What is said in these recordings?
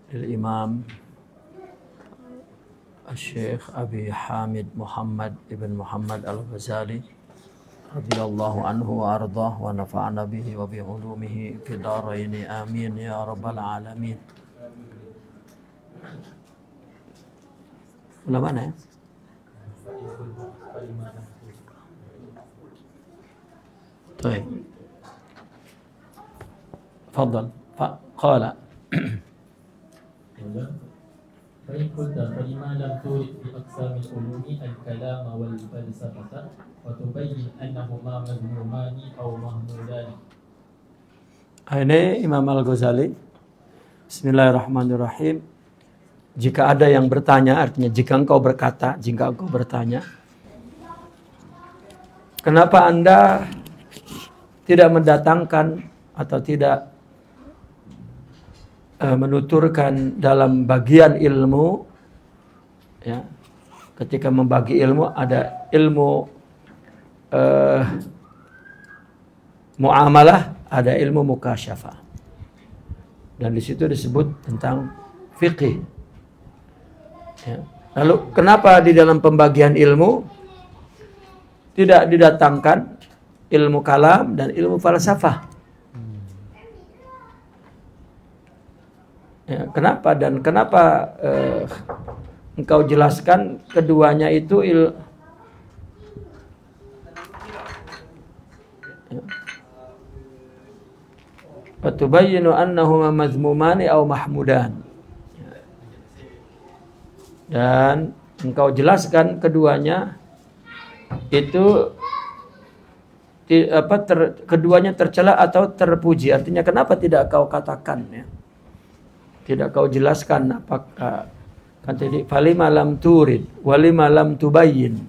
الإمام الشيخ أبي حامد محمد ابن محمد الغزالي رضي الله عنه وأرضاه ونفعنا به وبعلومه في الدارين آمين يا رب العالمين. Ulah mana ya? طيب تفضل. قال فإن قلت فلما لم تورد في أقسام العلوم الكلام والفلسفة وتبين أنهما مذمومان أو محمودان. Ini Imam Al-Ghazali. Bismillahirrahmanirrahim. Jika ada yang bertanya, artinya jika engkau bertanya, kenapa Anda tidak mendatangkan atau tidak menuturkan dalam bagian ilmu, ya, ketika membagi ilmu ada ilmu muamalah, ada ilmu mukasyafah, dan di situ disebut tentang fikih. Ya. Lalu kenapa di dalam pembagian ilmu tidak didatangkan ilmu kalam dan ilmu falsafah? Ya, kenapa dan kenapa engkau jelaskan keduanya itu Fatubayyinu annahuma mazmumani aw mahmudan. Dan engkau jelaskan keduanya itu keduanya tercela atau terpuji. Artinya kenapa tidak kau katakan, ya? Tidak kau jelaskan apakah kan tadi falima lam turid walima lam tubayyin.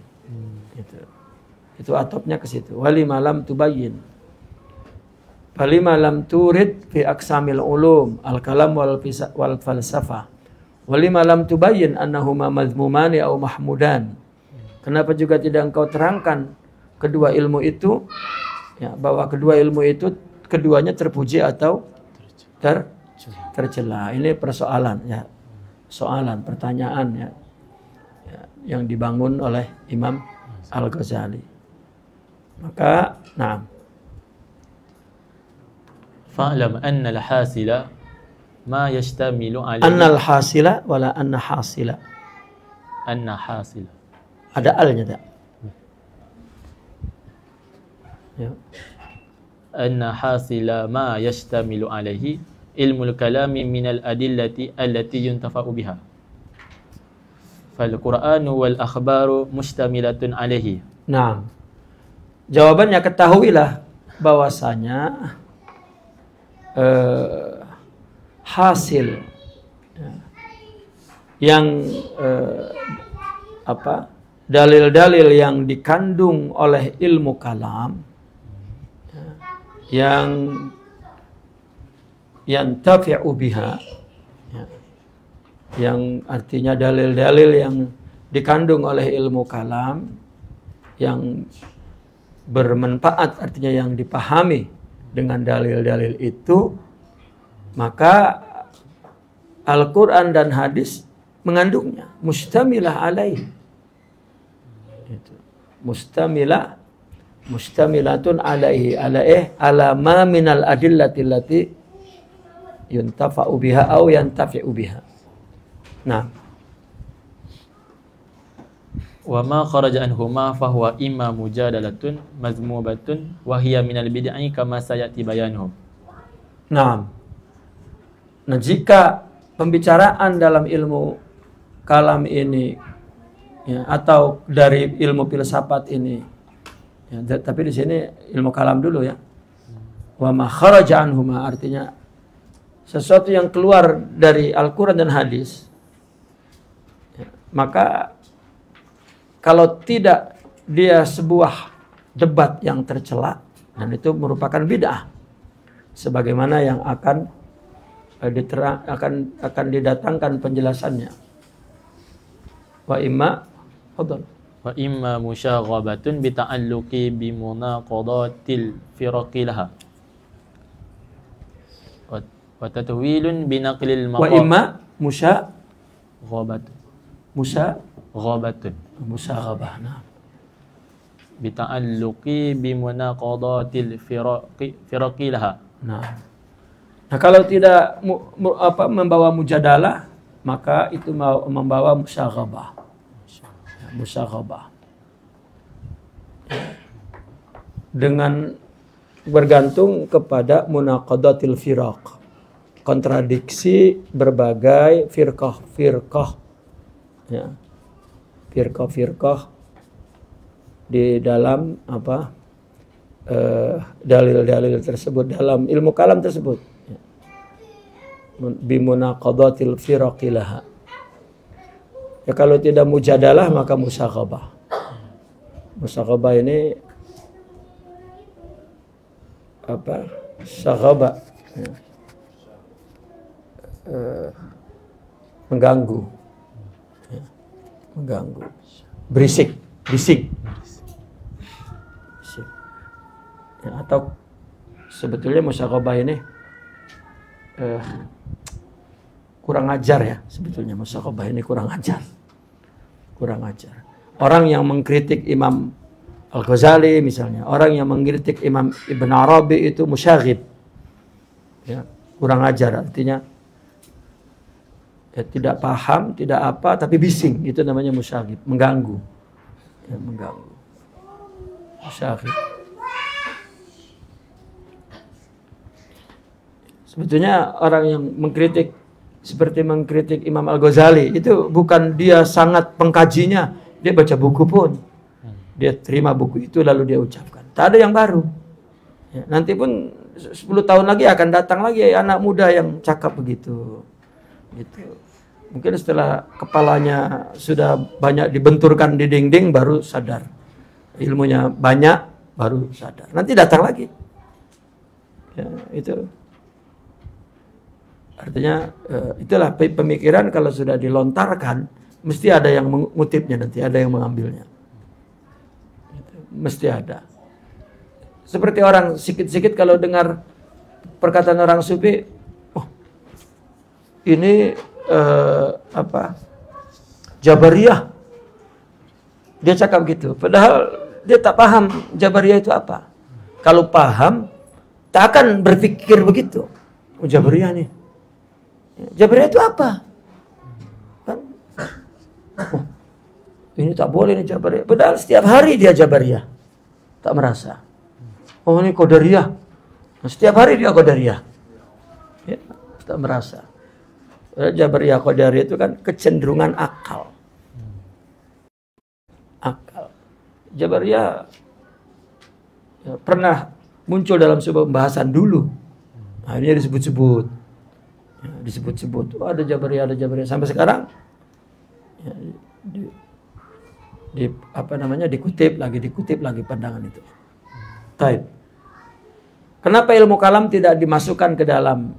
Itu atopnya ke situ. Walima lam tubayyin. Falima lam turid fi aqsamil ulum al-kalam wal falsafah. Walima lam tubayyin annahuma mazmumani aw mahmudan. Kenapa juga tidak engkau terangkan kedua ilmu itu, ya, bahwa kedua ilmu itu keduanya terpuji atau tercela. Ini persoalan, ya, soalan, pertanyaan, ya, yang dibangun oleh Imam Al-Ghazali. Maka, nah, fa'lam anna al-hasila ma yashtamilu alayhi. Anna al-hasila wala anna hasila. Anna hasila. Ada alnya tak? Ya. Anna hasila ma yashtamilu alayhi ilmul kalami minal adillati allati yuntafa'u biha. Fal Qur'anu wal akhbaru mustamilatun alaihi. Nah, jawabannya ketahuilah bahwasanya hasil, ya, yang dalil-dalil yang dikandung oleh ilmu kalam, ya, yang tafi'u biha, ya, yang artinya dalil-dalil yang dikandung oleh ilmu kalam yang bermanfaat, artinya yang dipahami dengan dalil-dalil itu, maka Al-Quran dan hadis mengandungnya. Mustamilah alaih, mustamilatun alaihi, ala ma minal adillati allati yuntafa'u biha au yantafi'u biha. Nah, wa ma kharaja anhuma fa huwa imma mujadalatun mazmubatun wa hiya minal bid'ah kama sayati bayanuhu. Nah, jika pembicaraan dalam ilmu kalam ini, ya, atau dari ilmu filsafat ini, ya, tapi di sini ilmu kalam dulu, ya. Wa ma kharaja anhuma artinya sesuatu yang keluar dari Al-Quran dan hadis, ya, maka kalau tidak dia sebuah debat yang tercela, dan itu merupakan bid'ah, sebagaimana yang akan didatangkan penjelasannya. Wa imma musyaghabatun bi ta'alluqi bi munaqadatil firaqilaha wa tatwilun bi naqlil maqam. Wa imma Ghabatun. Musaghabah. Nah. Bita'alluqi bimunaqadatil firaqi laha. Nah, kalau tidak membawa mujadalah, maka itu membawa musaghabah. Dengan bergantung kepada munaqadatil firaq, kontradiksi berbagai firqah, ya. Firqah di dalam dalil-dalil tersebut, dalam ilmu kalam tersebut, bimunaqadatil firaqilaha. Ya, kalau tidak mujadalah maka musaghabah. Musaghabah ini saghabah, ya. Mengganggu, ya. Berisik. Ya, atau sebetulnya musaghabah ini kurang ajar ya, sebetulnya musaghabah ini kurang ajar. Orang yang mengkritik Imam Al-Ghazali misalnya, orang yang mengkritik Imam Ibn Arabi itu musyaghib, ya, kurang ajar, artinya ya, tidak paham, tidak apa, tapi bising, itu namanya musyaghib, mengganggu, ya, musyaghib. Sebetulnya orang yang mengkritik seperti mengkritik Imam Al-Ghazali itu bukan dia sangat pengkajinya, dia baca buku pun, dia terima buku itu lalu dia ucapkan. Tak ada yang baru. Ya, nanti pun 10 tahun lagi akan datang lagi anak muda yang cakap begitu. Gitu. Mungkin setelah kepalanya sudah banyak dibenturkan di dinding baru sadar. Ilmunya banyak baru sadar. Nanti datang lagi. Ya, itu. Artinya itulah pemikiran kalau sudah dilontarkan mesti ada yang mengutipnya, nanti ada yang mengambilnya. Mesti ada. Seperti orang sikit-sikit kalau dengar perkataan orang sufi, oh ini Jabariyah, dia cakap gitu. Padahal dia tak paham Jabariyah itu apa. Kalau paham tak akan berpikir begitu. Oh, Jabariyah nih. Jabariyah itu apa? Kan? Oh, ini tak boleh nih Jabariyah. Padahal setiap hari dia Jabariyah. Tak merasa. Oh, ini Qadariyah. Setiap hari dia Qadariyah. Ya, tak merasa. Jabariyah Qadariyah itu kan kecenderungan akal. Jabariyah ya, pernah muncul dalam sebuah pembahasan dulu. Akhirnya disebut-sebut. Ya, disebut-sebut. Oh, ada Jabariyah. Sampai sekarang ya, dikutip lagi pandangan itu. Taib. Kenapa ilmu kalam tidak dimasukkan ke dalam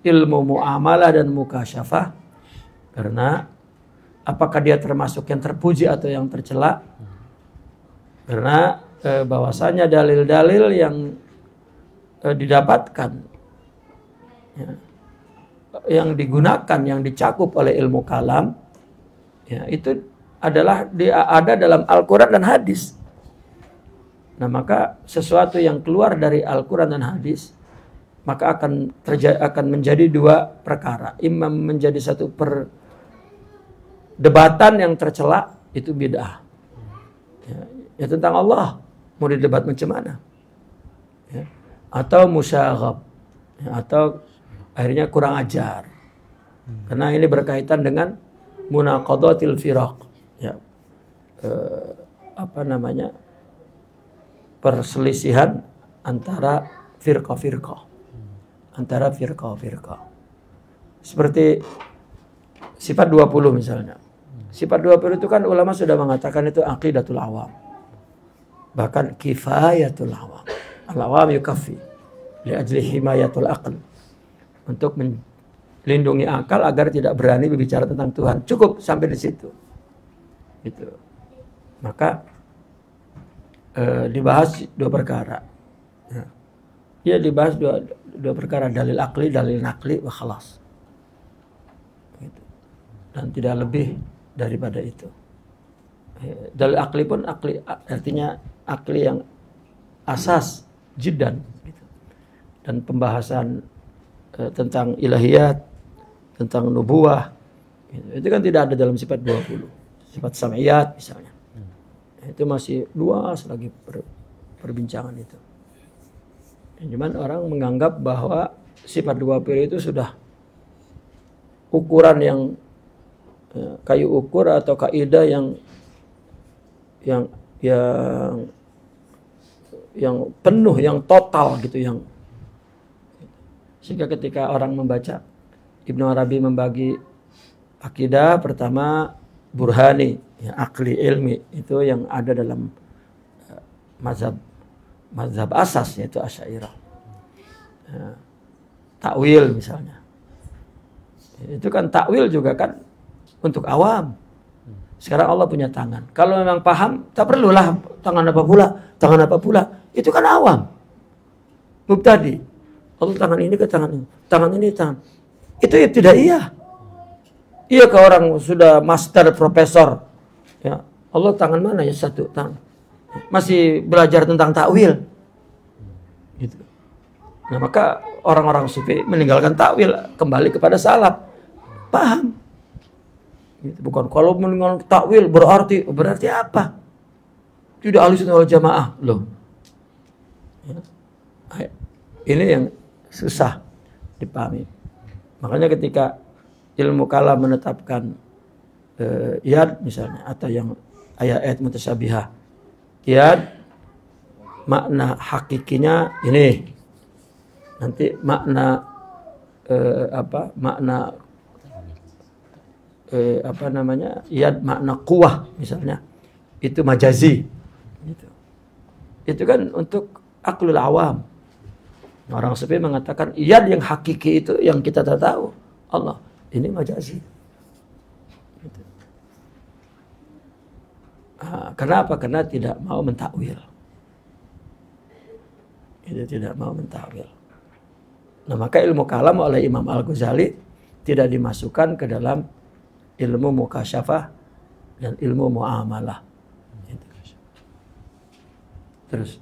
ilmu muamalah dan mukasyafah? Karena apakah dia termasuk yang terpuji atau yang tercela? Karena bahwasanya dalil-dalil yang didapatkan, ya, yang digunakan, yang dicakup oleh ilmu kalam, ya, itu adalah ada dalam Al-Quran dan hadis. Nah, maka sesuatu yang keluar dari Al-Quran dan hadis maka akan menjadi dua perkara. Imam menjadi satu perdebatan yang tercela, itu bid'ah. Ya, tentang Allah mau didebat macam mana? Ya. Atau musyaghab, ya, atau akhirnya kurang ajar. Karena ini berkaitan dengan munaqadatil firaq. Ya. Perselisihan antara firqah-firqah. Seperti sifat 20 misalnya. Sifat 20 itu kan ulama sudah mengatakan itu aqidatul awam. Bahkan kifayatul awam. Al-awam yukafi li ajli himayatul aql. Untuk melindungi akal agar tidak berani berbicara tentang Tuhan. Cukup sampai di situ. Gitu. Maka dibahas dua perkara. Ya, dibahas dua perkara, dalil akli, dalil nakli, wa khalas. dan tidak lebih daripada itu. Dalil akli pun akli artinya akli yang asas jiddan gitu. Dan pembahasan tentang ilahiyat, tentang nubuwah gitu. Itu kan tidak ada dalam sifat 20. Sifat sam'iyat misalnya. Itu masih luas lagi perbincangan itu. Cuman orang menganggap bahwa sifat 20 itu sudah ukuran yang kayu ukur atau kaidah yang penuh, yang total gitu, yang sehingga ketika orang membaca Ibnu Arabi membagi akidah, pertama burhani, ya, akli ilmi itu yang ada dalam mazhab asas yaitu Asy'ariyah. Takwil misalnya. Itu kan takwil juga kan untuk awam. Sekarang Allah punya tangan. Kalau memang paham, tak perlulah tangan apa pula. Itu kan awam. Mubtadi. Allah tangan ini ke tangan ini. Tangan ini tangan. Itu ya tidak iya. Iya ke orang sudah master, profesor. Ya, Allah tangan mana ya satu tangan. Masih belajar tentang takwil. Gitu. Nah, maka orang-orang sufi meninggalkan takwil, kembali kepada salaf. Paham. Gitu. Bukan kalau meninggalkan takwil berarti apa? Tidak Ahlussunnah wal Jamaah loh. Ya. Ini yang susah dipahami. Makanya ketika ilmu kalam menetapkan iyad misalnya, atau yang ayat-ayat mutasyabihah, iyad makna hakikinya ini, nanti makna iyad makna kuwah misalnya itu majazi gitu. Itu kan untuk aklul awam. Orang sufi mengatakan iyad yang hakiki itu yang kita tak tahu Allah, ini majazi gitu. Kenapa? Karena tidak mau mentakwil. Itu tidak mau mentakwil. Nah, maka ilmu kalam oleh Imam Al-Ghazali tidak dimasukkan ke dalam ilmu mukasyafah dan ilmu muamalah. Terus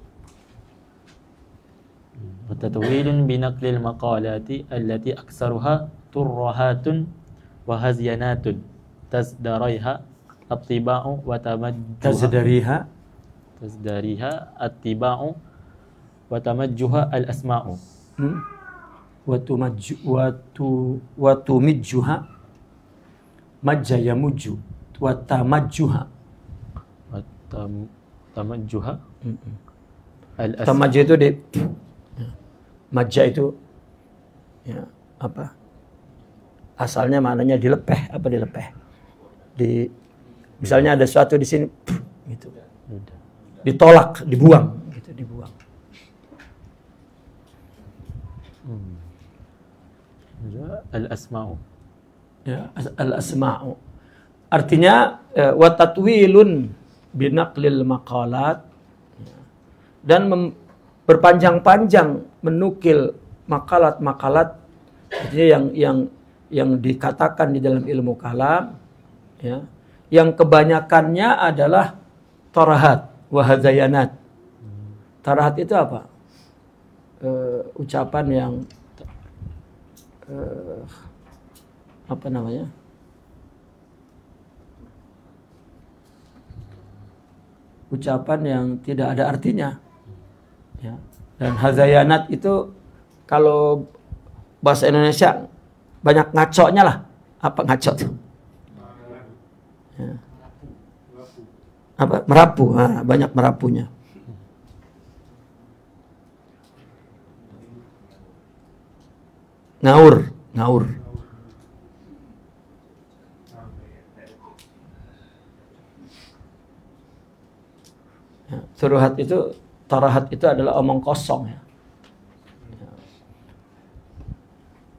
Watatwilun binaqlil maqalati allati aksaruha turrahatun wa hazyanatun tasdaraiha attiba'u wa tamajjuha attiba'u wa tamajjuha al-asma'u wa tumijjuha majja yamuju wa tamajjuha tamajjuh itu di majja itu ya apa? Asalnya maknanya dilepeh, misalnya ada sesuatu di sini gitu. Ditolak, dibuang gitu, dibuang. Al-asma'u. Ya, al-asma'u. Artinya wa tatwilun binaqlil maqalat, dan berpanjang-panjang menukil makalat-makalat yang dikatakan di dalam ilmu kalam, ya, yang kebanyakannya adalah tarahat wa hadzayanat. Tarahat itu apa? Ucapan yang apa namanya? Ucapan yang tidak ada artinya. Ya. Dan hadzayanat itu kalau bahasa Indonesia banyak ngaconya lah. Apa ngaco tuh? Ya. Apa? Merapu. Banyak merapunya. Ngaur. Ya, tarahat itu adalah omong kosong ya.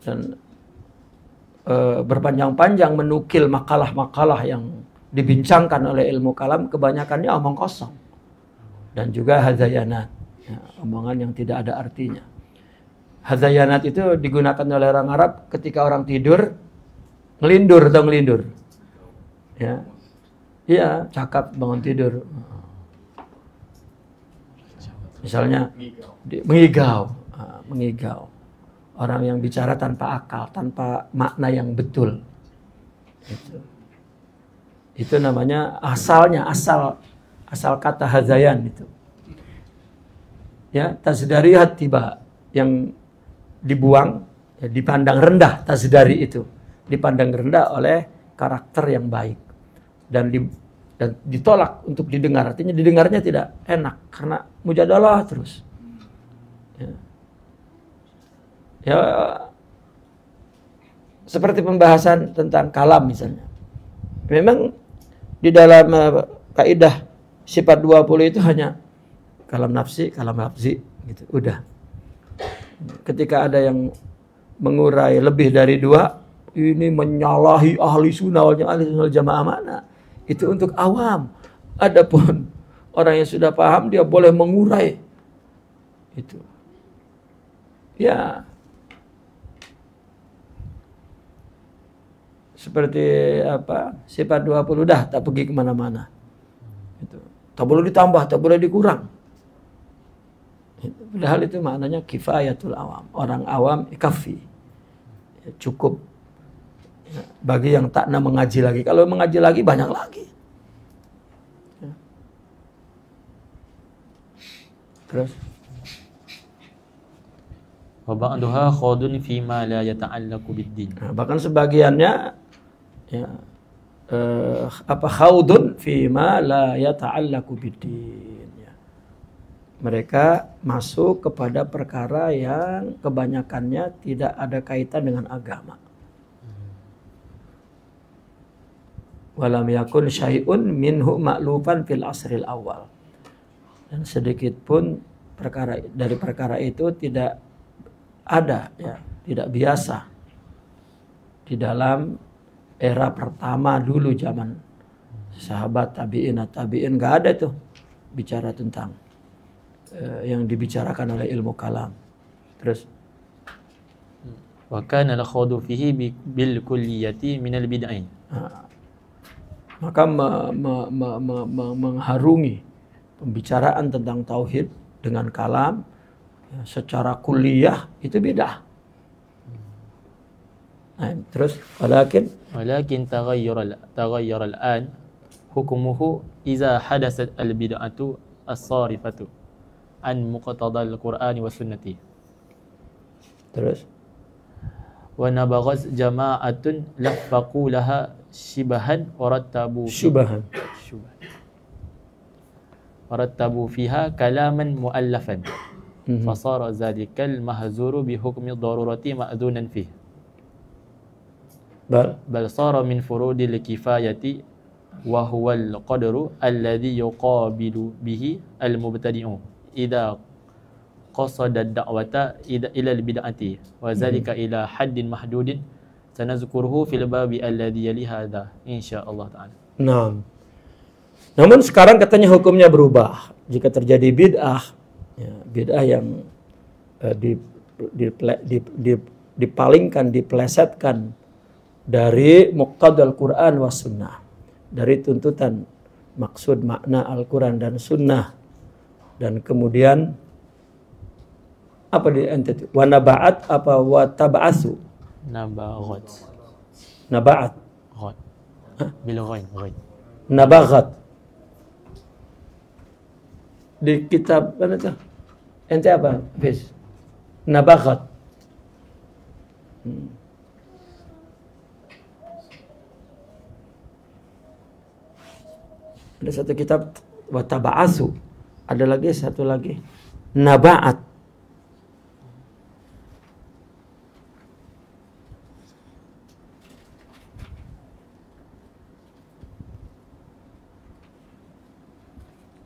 Dan berpanjang-panjang menukil makalah-makalah yang dibincangkan oleh ilmu kalam, kebanyakannya omong kosong. Dan juga hadzayanat, ya, omongan yang tidak ada artinya. Hadzayanat itu digunakan oleh orang Arab ketika orang tidur, ngelindur. Ya. Iya, cakap bangun tidur. Misalnya mengigau. Mengigau. Orang yang bicara tanpa akal, tanpa makna yang betul. Itu namanya asal kata hazayan itu. Ya, tasdariyat tiba yang dibuang, ya, dipandang rendah tasdari itu. Dipandang rendah oleh karakter yang baik. Dan ditolak untuk didengar. Artinya didengarnya tidak enak karena mujadalah terus. Ya, seperti pembahasan tentang kalam misalnya. Memang di dalam kaidah sifat 20 itu hanya kalam nafsi, kalam lafzi gitu. Udah. Ketika ada yang mengurai lebih dari 2, ini menyalahi ahli sunnah wal jamaah mana? Itu untuk awam. Adapun orang yang sudah paham dia boleh mengurai. Itu. Ya. Seperti apa? Sifat 20 dah tak pergi kemana-mana. Itu. Tak boleh ditambah, tak boleh dikurang. Padahal itu maknanya kifayatul awam. Orang awam kafi. Ya, cukup. Ya, bagi yang tak nak mengaji lagi. Kalau mengaji lagi banyak lagi. Ya. Terus. Wa ba'daha khadun fi ma la yata'allaqu bid-din. Nah, bahkan sebagiannya ya khaudun fi ma la yata'allaqu bid-din. Ya. Mereka masuk kepada perkara yang kebanyakannya tidak ada kaitan dengan agama. Walam yakun syai'un minhu ma'lufan fil asril awal. Dan sedikit pun dari perkara itu tidak ada, ya, tidak biasa di dalam era pertama dulu zaman sahabat tabi'in nggak ada tuh bicara tentang yang dibicarakan oleh ilmu kalam. Terus wa kana al-khawdu fihi bil kulliyati min al-bid'ah. Maka mengharungi pembicaraan tentang tauhid dengan kalam ya, secara kuliah itu bid'ah. Nah, terus walakin taghayyara al-an hukmuhu idza hadathat al-bid'atu as-sarifatu an muqtada al-Qur'ani wa sunnati. Terus wa nabaghaz jama'atun lafaqu laha shibahan warattabu fiha kalaman muallafan fasara zalikal mahzuru bi hukmi darurati ma'dhunan fihi bal sara min furudil kifayati wa huwa al-qadru alladhi yuqabilu bihi al-mubtadi'u idza qasada ad-da'wata ila al-bid'ati wa zalika ila haddin mahdudin sanazkuruhu fil babi alladhi yali hadha insyaallah taala. Nah. Namun sekarang katanya hukumnya berubah. Jika terjadi bid'ah, ya, bid'ah yang dipalingkan, dipelesetkan dari muqtadal Quran was sunnah, dari tuntutan maksud makna Al-Quran dan sunnah, dan kemudian apa di entitas wa naba'at apa wa tab'asu naba'at bil ghain nabaghat di kitab mana tuh ente apa Fis nabaghat ada satu kitab wa tab'asu, ada lagi satu lagi naba'at.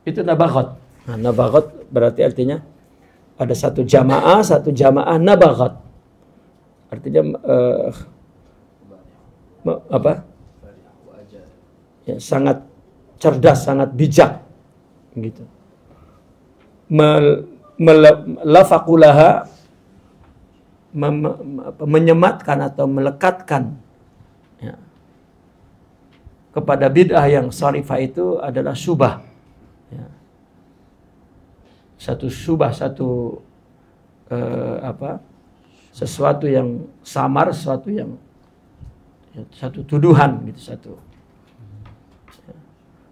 Itu nabaghat. Nah, nabaghat berarti artinya ada satu jamaah nabaghat. Artinya apa? Ya, sangat cerdas, sangat bijak gitu. Melafaqulaha menyematkan atau melekatkan ya, kepada bid'ah yang sharifah itu adalah syubah. Ya. Satu syubah, sesuatu yang samar, sesuatu yang satu tuduhan gitu, satu.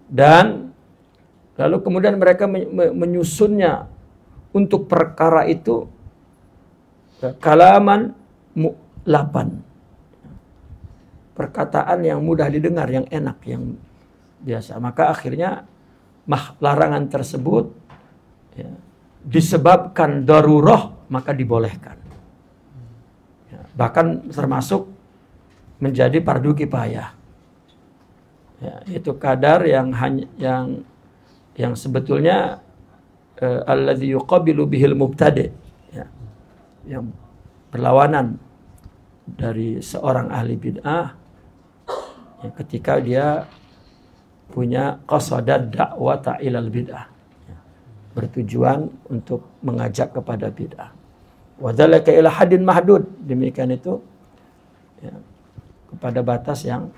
Dan lalu kemudian mereka menyusunnya untuk perkara itu kalaman mu'lapan, perkataan yang mudah didengar, yang enak, yang biasa. Maka akhirnya larangan tersebut ya, disebabkan darurah, maka dibolehkan. Ya, bahkan termasuk menjadi fardu kifayah. Ya, itu kadar yang sebetulnya alladzi yuqabilu bihil mubtadi', ya, yang berlawanan dari seorang ahli bid'ah ya, ketika dia punya qasadad da'wata ilal bid'ah, ya, bertujuan untuk mengajak kepada bid'ah. Wa dzalika ila haddin mahdud, demikian itu ya, kepada batas yang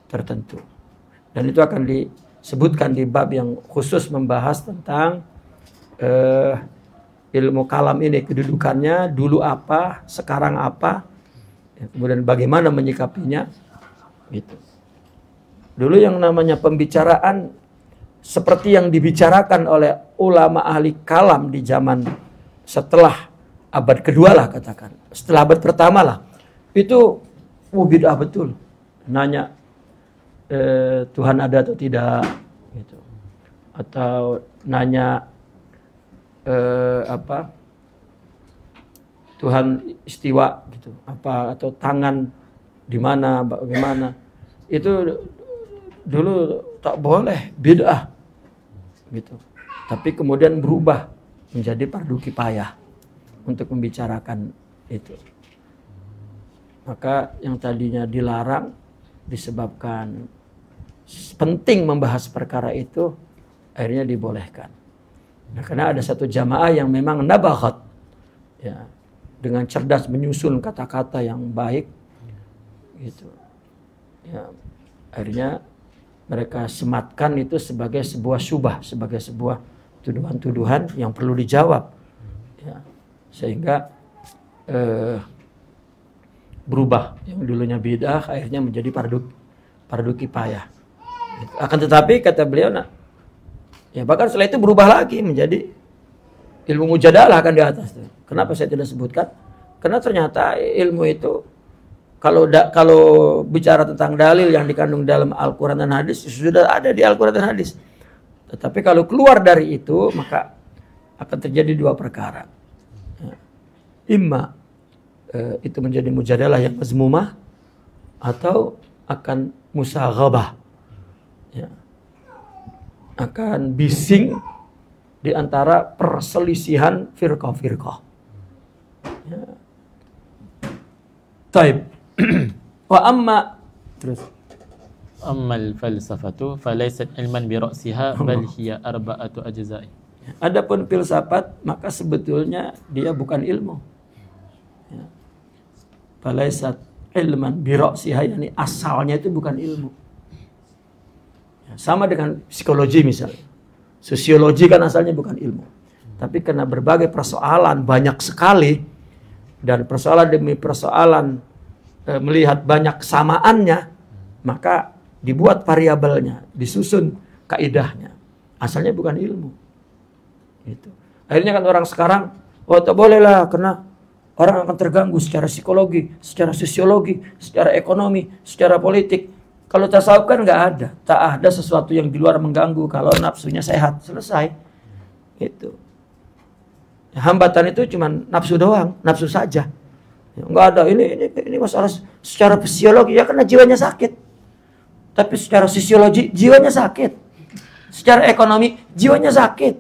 tertentu. Dan itu akan disebutkan di bab yang khusus membahas tentang ilmu kalam ini, kedudukannya, dulu apa, sekarang apa, ya, kemudian bagaimana menyikapinya, gitu. Dulu yang namanya pembicaraan seperti yang dibicarakan oleh ulama ahli kalam di zaman setelah abad kedua lah katakan, setelah abad pertama lah, itu bid'ah betul. Nanya Tuhan ada atau tidak, gitu. Atau nanya Tuhan istiwa gitu, apa, atau tangan di mana, bagaimana, itu dulu tak boleh, bid'ah gitu. Tapi kemudian berubah menjadi fardu kifayah untuk membicarakan itu. Maka yang tadinya dilarang disebabkan penting membahas perkara itu, akhirnya dibolehkan. Nah, karena ada satu jamaah yang memang nabaghat, ya, dengan cerdas menyusun kata-kata yang baik, gitu. Ya, akhirnya mereka sematkan itu sebagai sebuah syubah, sebagai sebuah tuduhan-tuduhan yang perlu dijawab, ya, sehingga berubah yang dulunya bid'ah akhirnya menjadi fardu kifayah. Akan tetapi kata beliau, ya bahkan setelah itu berubah lagi menjadi ilmu mujadalah kan di atas itu. Kenapa saya tidak sebutkan? Karena ternyata ilmu itu kalau bicara tentang dalil yang dikandung dalam Al-Quran dan hadis, sudah ada di Al-Quran dan hadis. Tetapi kalau keluar dari itu, maka akan terjadi dua perkara. Imma itu menjadi mujadalah yang mazmumah, atau akan musaghabah, ya, akan bising di antara perselisihan firqah-firqah. Ya. Taib. Wa amma terus ammal falsafatu falaysat ilman bi ra'siha bal hiya arba'atu ajza'i. Adapun filsafat maka sebetulnya dia bukan ilmu. Ya. Falaysat ilman bi ra'siha, yani asalnya itu bukan ilmu. Ya, sama dengan psikologi misalnya. Sosiologi kan asalnya bukan ilmu. Tapi karena berbagai persoalan banyak sekali, dan persoalan demi persoalan melihat banyak kesamaannya, maka dibuat variabelnya, disusun kaidahnya. Asalnya bukan ilmu. Gitu. Akhirnya kan orang sekarang, tak boleh lah, karena orang akan terganggu secara psikologi, secara sosiologi, secara ekonomi, secara politik. Kalau tasawuf kan nggak ada, tak ada sesuatu yang di luar mengganggu kalau nafsunya sehat, selesai. Gitu. Hambatan itu cuma nafsu doang, nafsu saja. Nggak ada ini masalah secara fisiologi ya karena jiwanya sakit. Tapi secara sosiologi jiwanya sakit. Secara ekonomi jiwanya sakit.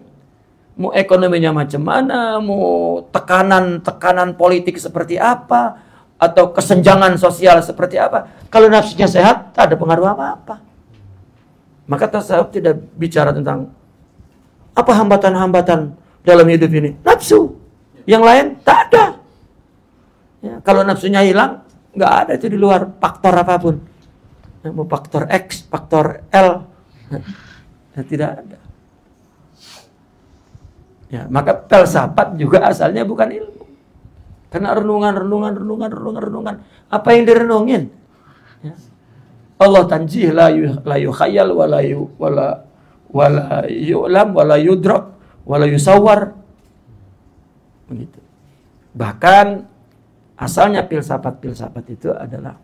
Mau ekonominya macam mana, mau tekanan politik seperti apa, atau kesenjangan sosial seperti apa, kalau nafsunya sehat tak ada pengaruh apa-apa. Maka tasawuf tidak bicara tentang apa hambatan-hambatan dalam hidup ini. Nafsu. Yang lain tak ada. Ya, kalau nafsunya hilang, nggak ada itu di luar faktor apapun. Mau faktor X, faktor L, tidak ada. Ya, maka filsafat juga asalnya bukan ilmu. Karena renungan. Apa yang direnungin? Ya. Allah tanjih la yukhayyal wala yu'lam wala yudrak wala yusawwar. Begitu. Bahkan asalnya filsafat itu adalah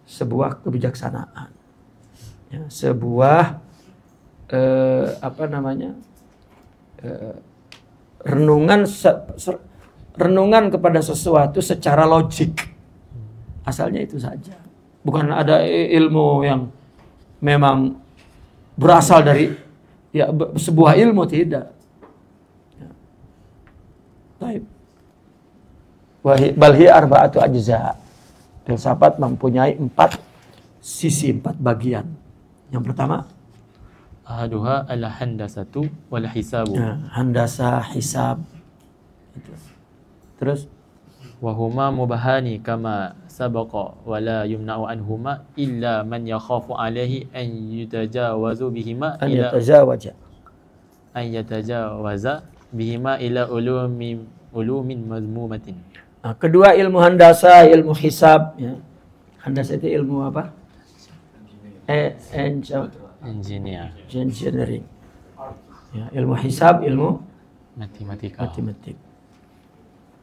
sebuah kebijaksanaan, ya, sebuah renungan kepada sesuatu secara logik. Asalnya itu saja. Bukan ada ilmu yang memang berasal dari sebuah ilmu, tidak. Ya. Baik. Bal hiya arba'atu ajza'. Filsafat mempunyai 4 sisi, 4 bagian. Yang pertama, ahaduha al-handasatu wal hisabu. Ya, handasa, hisab. Itu. Terus Wahuma mubahani kama sabaqa wa la yumna'u anhuma illa man yakhafu alaihi an yutajawazu bihima an yatajawaza bihima ila ulumin mazmumatin. Nah, kedua ilmu handasa, ilmu hisab, ya. Handasa itu ilmu apa? Engineering. Ya, ilmu hisab, ilmu matematika.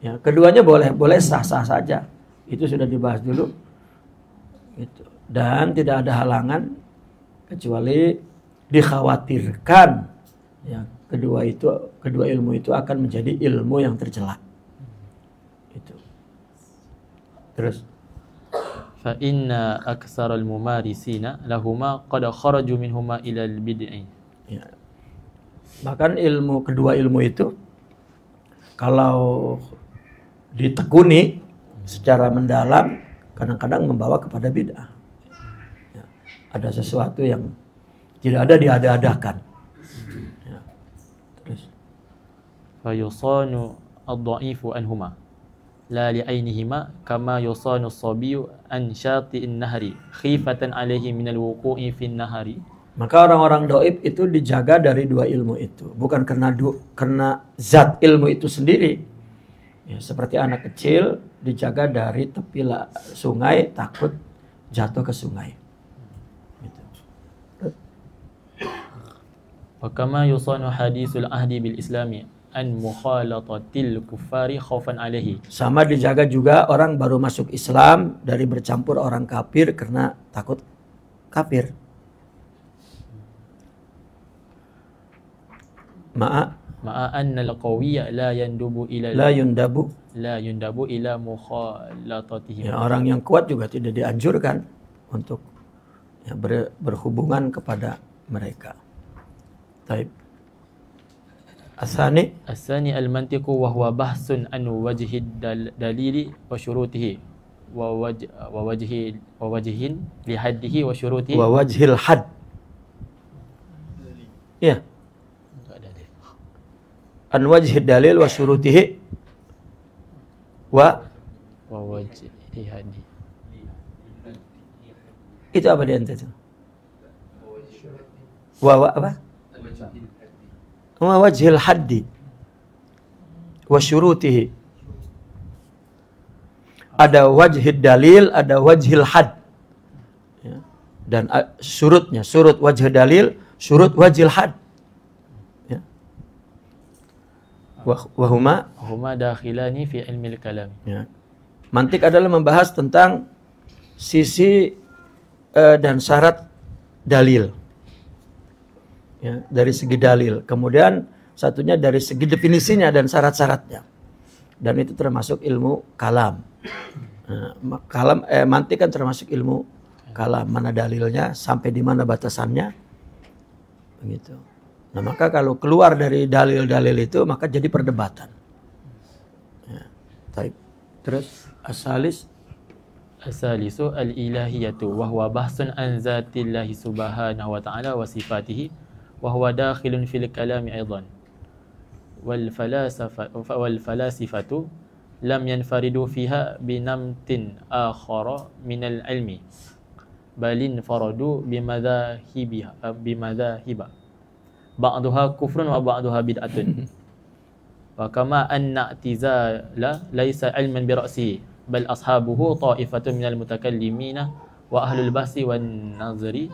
Ya, keduanya boleh sah-sah saja. Itu sudah dibahas dulu. Gitu. Dan tidak ada halangan kecuali dikhawatirkan, ya, kedua ilmu itu akan menjadi ilmu yang tercela. Itu. Terus fa inna aktsaral mumarisina lahuma qad kharaju minhuma ila al-bid'i. Ya. Bahkan kedua ilmu itu kalau ditekuni secara mendalam kadang-kadang membawa kepada bid'ah. Ya. Ada sesuatu yang tidak ada diada-adakan. Ya. Terus fa yusanu ad-dha'ifu anhuma la li'ainihima kama yusanu as-sabiyyu an syati'in nahri khifatan alaihi min al-wuqu'i fin nahri. Maka orang-orang dhaif itu dijaga dari dua ilmu itu, bukan karena zat ilmu itu sendiri. Ya, seperti anak kecil dijaga dari tepi sungai, takut jatuh ke sungai. Gitu. Wa kama yusanu hadisul ahdi bil islami an mukhalatatil kuffari khaufan alaihi. Sama dijaga juga orang baru masuk Islam dari bercampur orang kafir karena takut kafir. Ma'a anna al-qawiyya la yundabu ila mukhalatatihi. Ya, orang yang kuat juga tidak dianjurkan untuk berhubungan kepada mereka. Taib. Asani al-mantiqu wa huwa bahsun an wajhi dalili wa syurutihi wa wajhin li haddihi wa syurutihi wa wajhil had. Ya. An wajhi dalil wa syurutihi wa wajhi haddi. Itu apa dia itu? Wa apa? Wa wajhil haddi wa syurutihi. Ada wajhid dalil, ada wajhil had. Ya. Dan surutnya, surut wajh dalil, surut wajhil had. Ya. Wahuma dakhilani fi ilmi al-kalam. Ya. Mantik adalah membahas tentang sisi dan syarat dalil. Ya, dari segi dalil. Kemudian satunya dari segi definisinya dan syarat-syaratnya. Dan itu termasuk ilmu kalam. Mantik kan termasuk ilmu kalam. Mana dalilnya, sampai di mana batasannya. Begitu. Nah, maka kalau keluar dari dalil-dalil itu, maka jadi perdebatan. Ya. Terus Asalisu al-ilahiyatu wa huwa bahsun an zatillahi subhanahu wa ta'ala wa sifatihi wa huwa dakhilun fil kalami aidan. Wal falasifatu lam yanfaridu fiha binamtin akhara min al-ilmi balin faradu bimadzahiba ba'daha kufrun wa ba'daha bid'atun wa kama anna i'tizala laisa ilman bi ra'sihi bal ashabuhu ta'ifatun minal mutakallimina wa ahlul bahsi wan nazri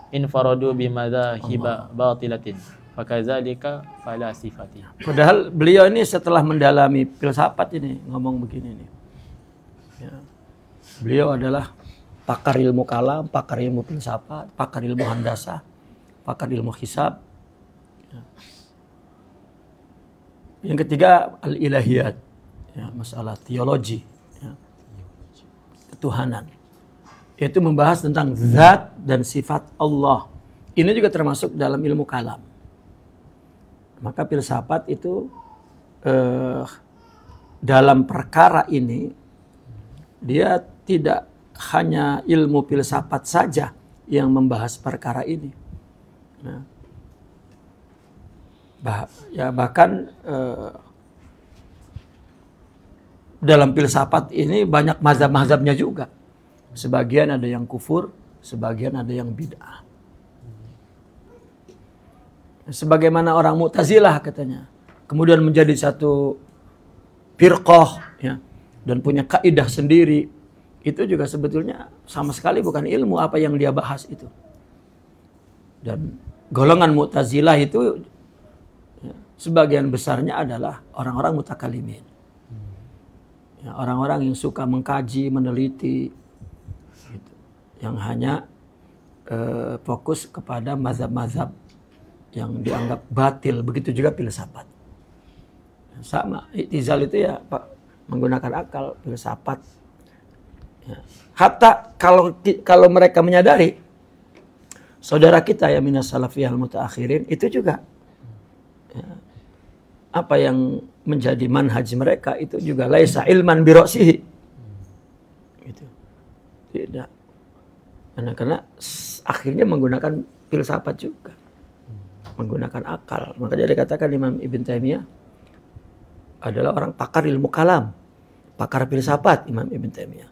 infaradu bimadzahiba batilatin fakadzalika falasifati. Padahal beliau ini setelah mendalami filsafat ini ngomong begini nih. Ya. Beliau adalah pakar ilmu kalam, pakar ilmu filsafat, pakar ilmu handasah, pakar ilmu hisab. Ya. Yang ketiga al-ilahiyat, ya, masalah teologi, ya. Ketuhanan. Yaitu membahas tentang zat dan sifat Allah. Ini juga termasuk dalam ilmu kalam. Maka filsafat itu dalam perkara ini dia tidak hanya ilmu filsafat saja yang membahas perkara ini. Nah, bahkan dalam filsafat ini banyak mazhab-mazhabnya juga. Sebagian ada yang kufur, sebagian ada yang bid'ah. Sebagaimana orang Mu'tazilah katanya, kemudian menjadi satu firqah, ya, dan punya kaidah sendiri, itu juga sebetulnya sama sekali bukan ilmu apa yang dia bahas itu. Dan golongan Mu'tazilah itu, ya, sebagian besarnya adalah orang-orang mutakallimin, ya, orang-orang yang suka mengkaji, meneliti, gitu, yang hanya fokus kepada mazhab-mazhab yang dianggap batil. Begitu juga filsafat. Sama, i'tizal itu ya menggunakan akal, filsafat. Ya. Hatta kalau mereka menyadari saudara kita ya minas salafiyah al-mutaakhirin itu juga, ya, apa yang menjadi manhaj mereka itu juga laisa ilman bi ra'sihi. Gitu. Tidak. Karena akhirnya menggunakan filsafat juga. Menggunakan akal. Makanya dikatakan Imam Ibn Taimiyah adalah orang pakar ilmu kalam, pakar filsafat Imam Ibn Taimiyah.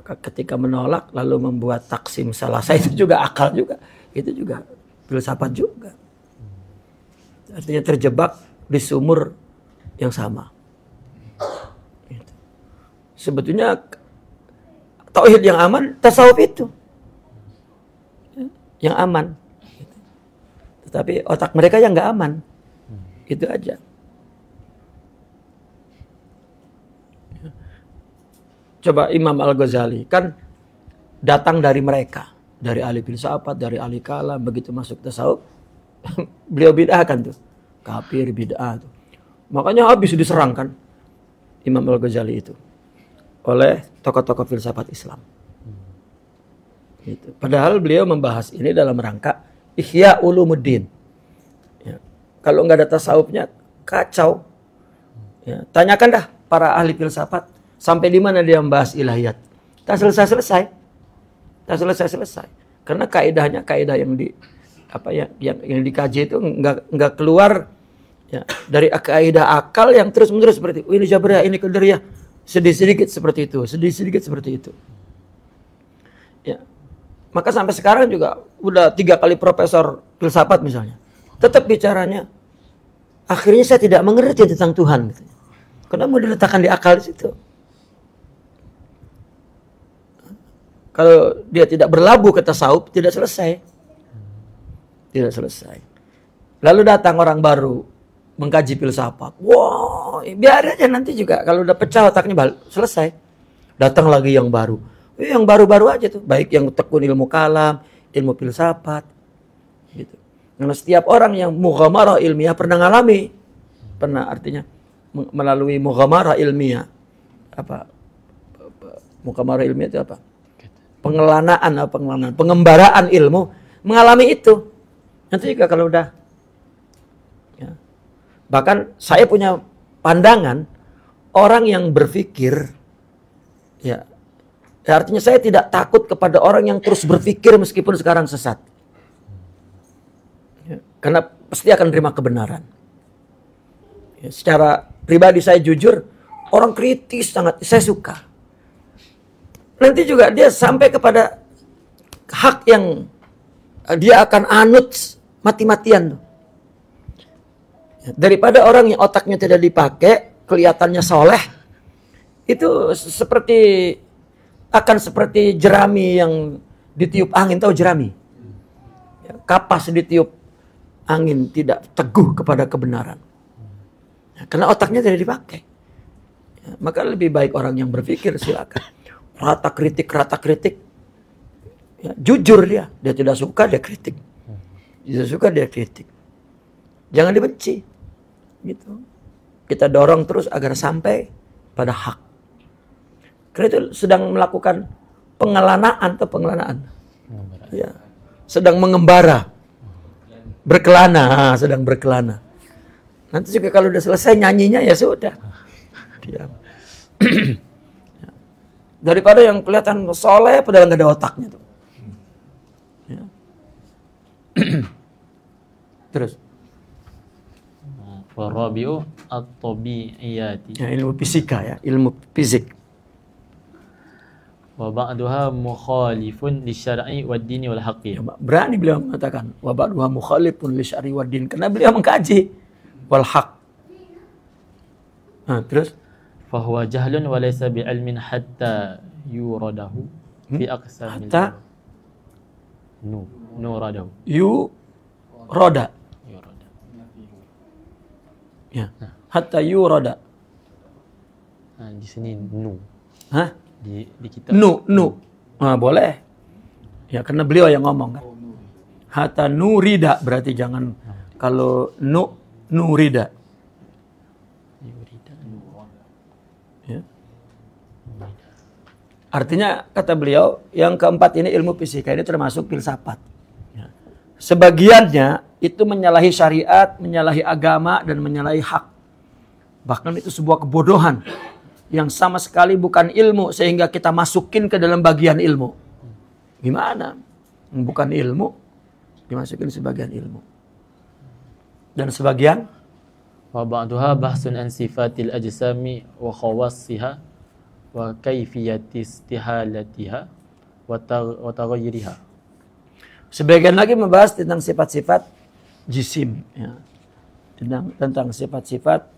Maka ketika menolak lalu membuat taksim salasa itu juga akal juga. Itu juga filsafat juga. Artinya terjebak di sumur yang sama. Sebetulnya tauhid yang aman, tasawuf itu yang aman. Tetapi otak mereka yang nggak aman. Itu aja. Coba Imam Al-Ghazali kan datang dari mereka. Dari ahli filsafat, dari ahli kalam. Begitu masuk tasawuf, beliau bid'ah kan tuh. Kafir, bid'ah tuh. Makanya habis diserang kan Imam Al-Ghazali itu oleh tokoh-tokoh filsafat Islam. Gitu. Padahal beliau membahas ini dalam rangka Ihya Ulumuddin. Ya. Kalau nggak ada tasawufnya, kacau. Ya. Tanyakan dah para ahli filsafat sampai di mana dia membahas ilahiyat. Tak selesai. Karena kaidahnya kaidah yang yang dikaji itu nggak keluar, ya, dari kaidah akal yang terus-menerus seperti itu. Ini Jabriyah, ini Qadariyah. Sedikit-sedikit seperti itu. Ya. Maka sampai sekarang juga udah 3 kali profesor filsafat misalnya, tetap bicaranya akhirnya saya tidak mengerti tentang Tuhan. Gitu. Karena mau diletakkan di akal di situ. Kalau dia tidak berlabuh ke tasawuf, tidak selesai. Lalu datang orang baru mengkaji filsafat. Wah, biar aja nanti juga kalau udah pecah otaknya selesai. Datang lagi yang baru. Yang baru-baru aja tuh, baik yang tekun ilmu kalam, ilmu filsafat, gitu. Karena setiap orang yang mughamarah ilmiah pernah artinya melalui mughamarah ilmiah. Mughamarah ilmiah itu apa? Pengembaraan ilmu, mengalami itu. Nanti juga kalau udah, ya. Bahkan saya punya pandangan orang yang berpikir, ya. Artinya saya tidak takut kepada orang yang terus berpikir meskipun sekarang sesat. Ya, karena pasti akan terima kebenaran. Ya, secara pribadi saya jujur, orang kritis sangat, saya suka. Nanti juga dia sampai kepada hak yang dia akan anut mati-matian tuh. Daripada orang yang otaknya tidak dipakai, kelihatannya soleh, itu akan seperti jerami yang ditiup angin. Tahu jerami? Kapas ditiup angin, tidak teguh kepada kebenaran. Karena otaknya tidak dipakai. Maka lebih baik orang yang berpikir, silakan. Rata kritik. Ya, jujur dia tidak suka, dia kritik. Dia suka, dia kritik. Jangan dibenci. Gitu. Kita dorong terus agar sampai pada hak. Karena itu sedang melakukan pengelanaan. Ya. Sedang mengembara. Berkelana, sedang berkelana. Nanti juga kalau udah selesai nyanyinya ya sudah. Diam. Daripada yang kelihatan soleh padahal nggak ada otaknya tuh. Ya. Terus. Warabi'u at-tabi'iyati. Ya, ilmu fisika ya, ilmu fisik. Wa ba'duha mukhalifun lisyar'i wad-dini wal haqqi. Ya, berani beliau mengatakan wa ba'duha mukhalifun lisyar'i wad-din karena beliau mengkaji wal haq. Nah, terus Fahuwa jahlun wa laysa bi'ilmin hatta yuradahu fi aqsamil hatta nuradahu. Yurada. Ya. Hatta yurada. Nah, di sini nu. Hah? Di kitab. Nu. Nah, boleh. Ya, karena beliau yang ngomong kan. Hatta nurida berarti jangan kalau nurida. Ya. Artinya kata beliau yang keempat ini ilmu fisika ini termasuk filsafat. Ya. Sebagiannya itu menyalahi syariat, menyalahi agama, dan menyalahi hak. Bahkan itu sebuah kebodohan yang sama sekali bukan ilmu sehingga kita masukin ke dalam bagian ilmu. Gimana? Bukan ilmu, dimasukin sebagian ilmu. Dan sebagian Wa ba'duha bahsun an sifatil ajsami wa khawassiha wa kaifiyati istihalatiha wa taghayyuriha. Sebagian lagi membahas tentang sifat-sifat jisim, ya. Tentang sifat-sifat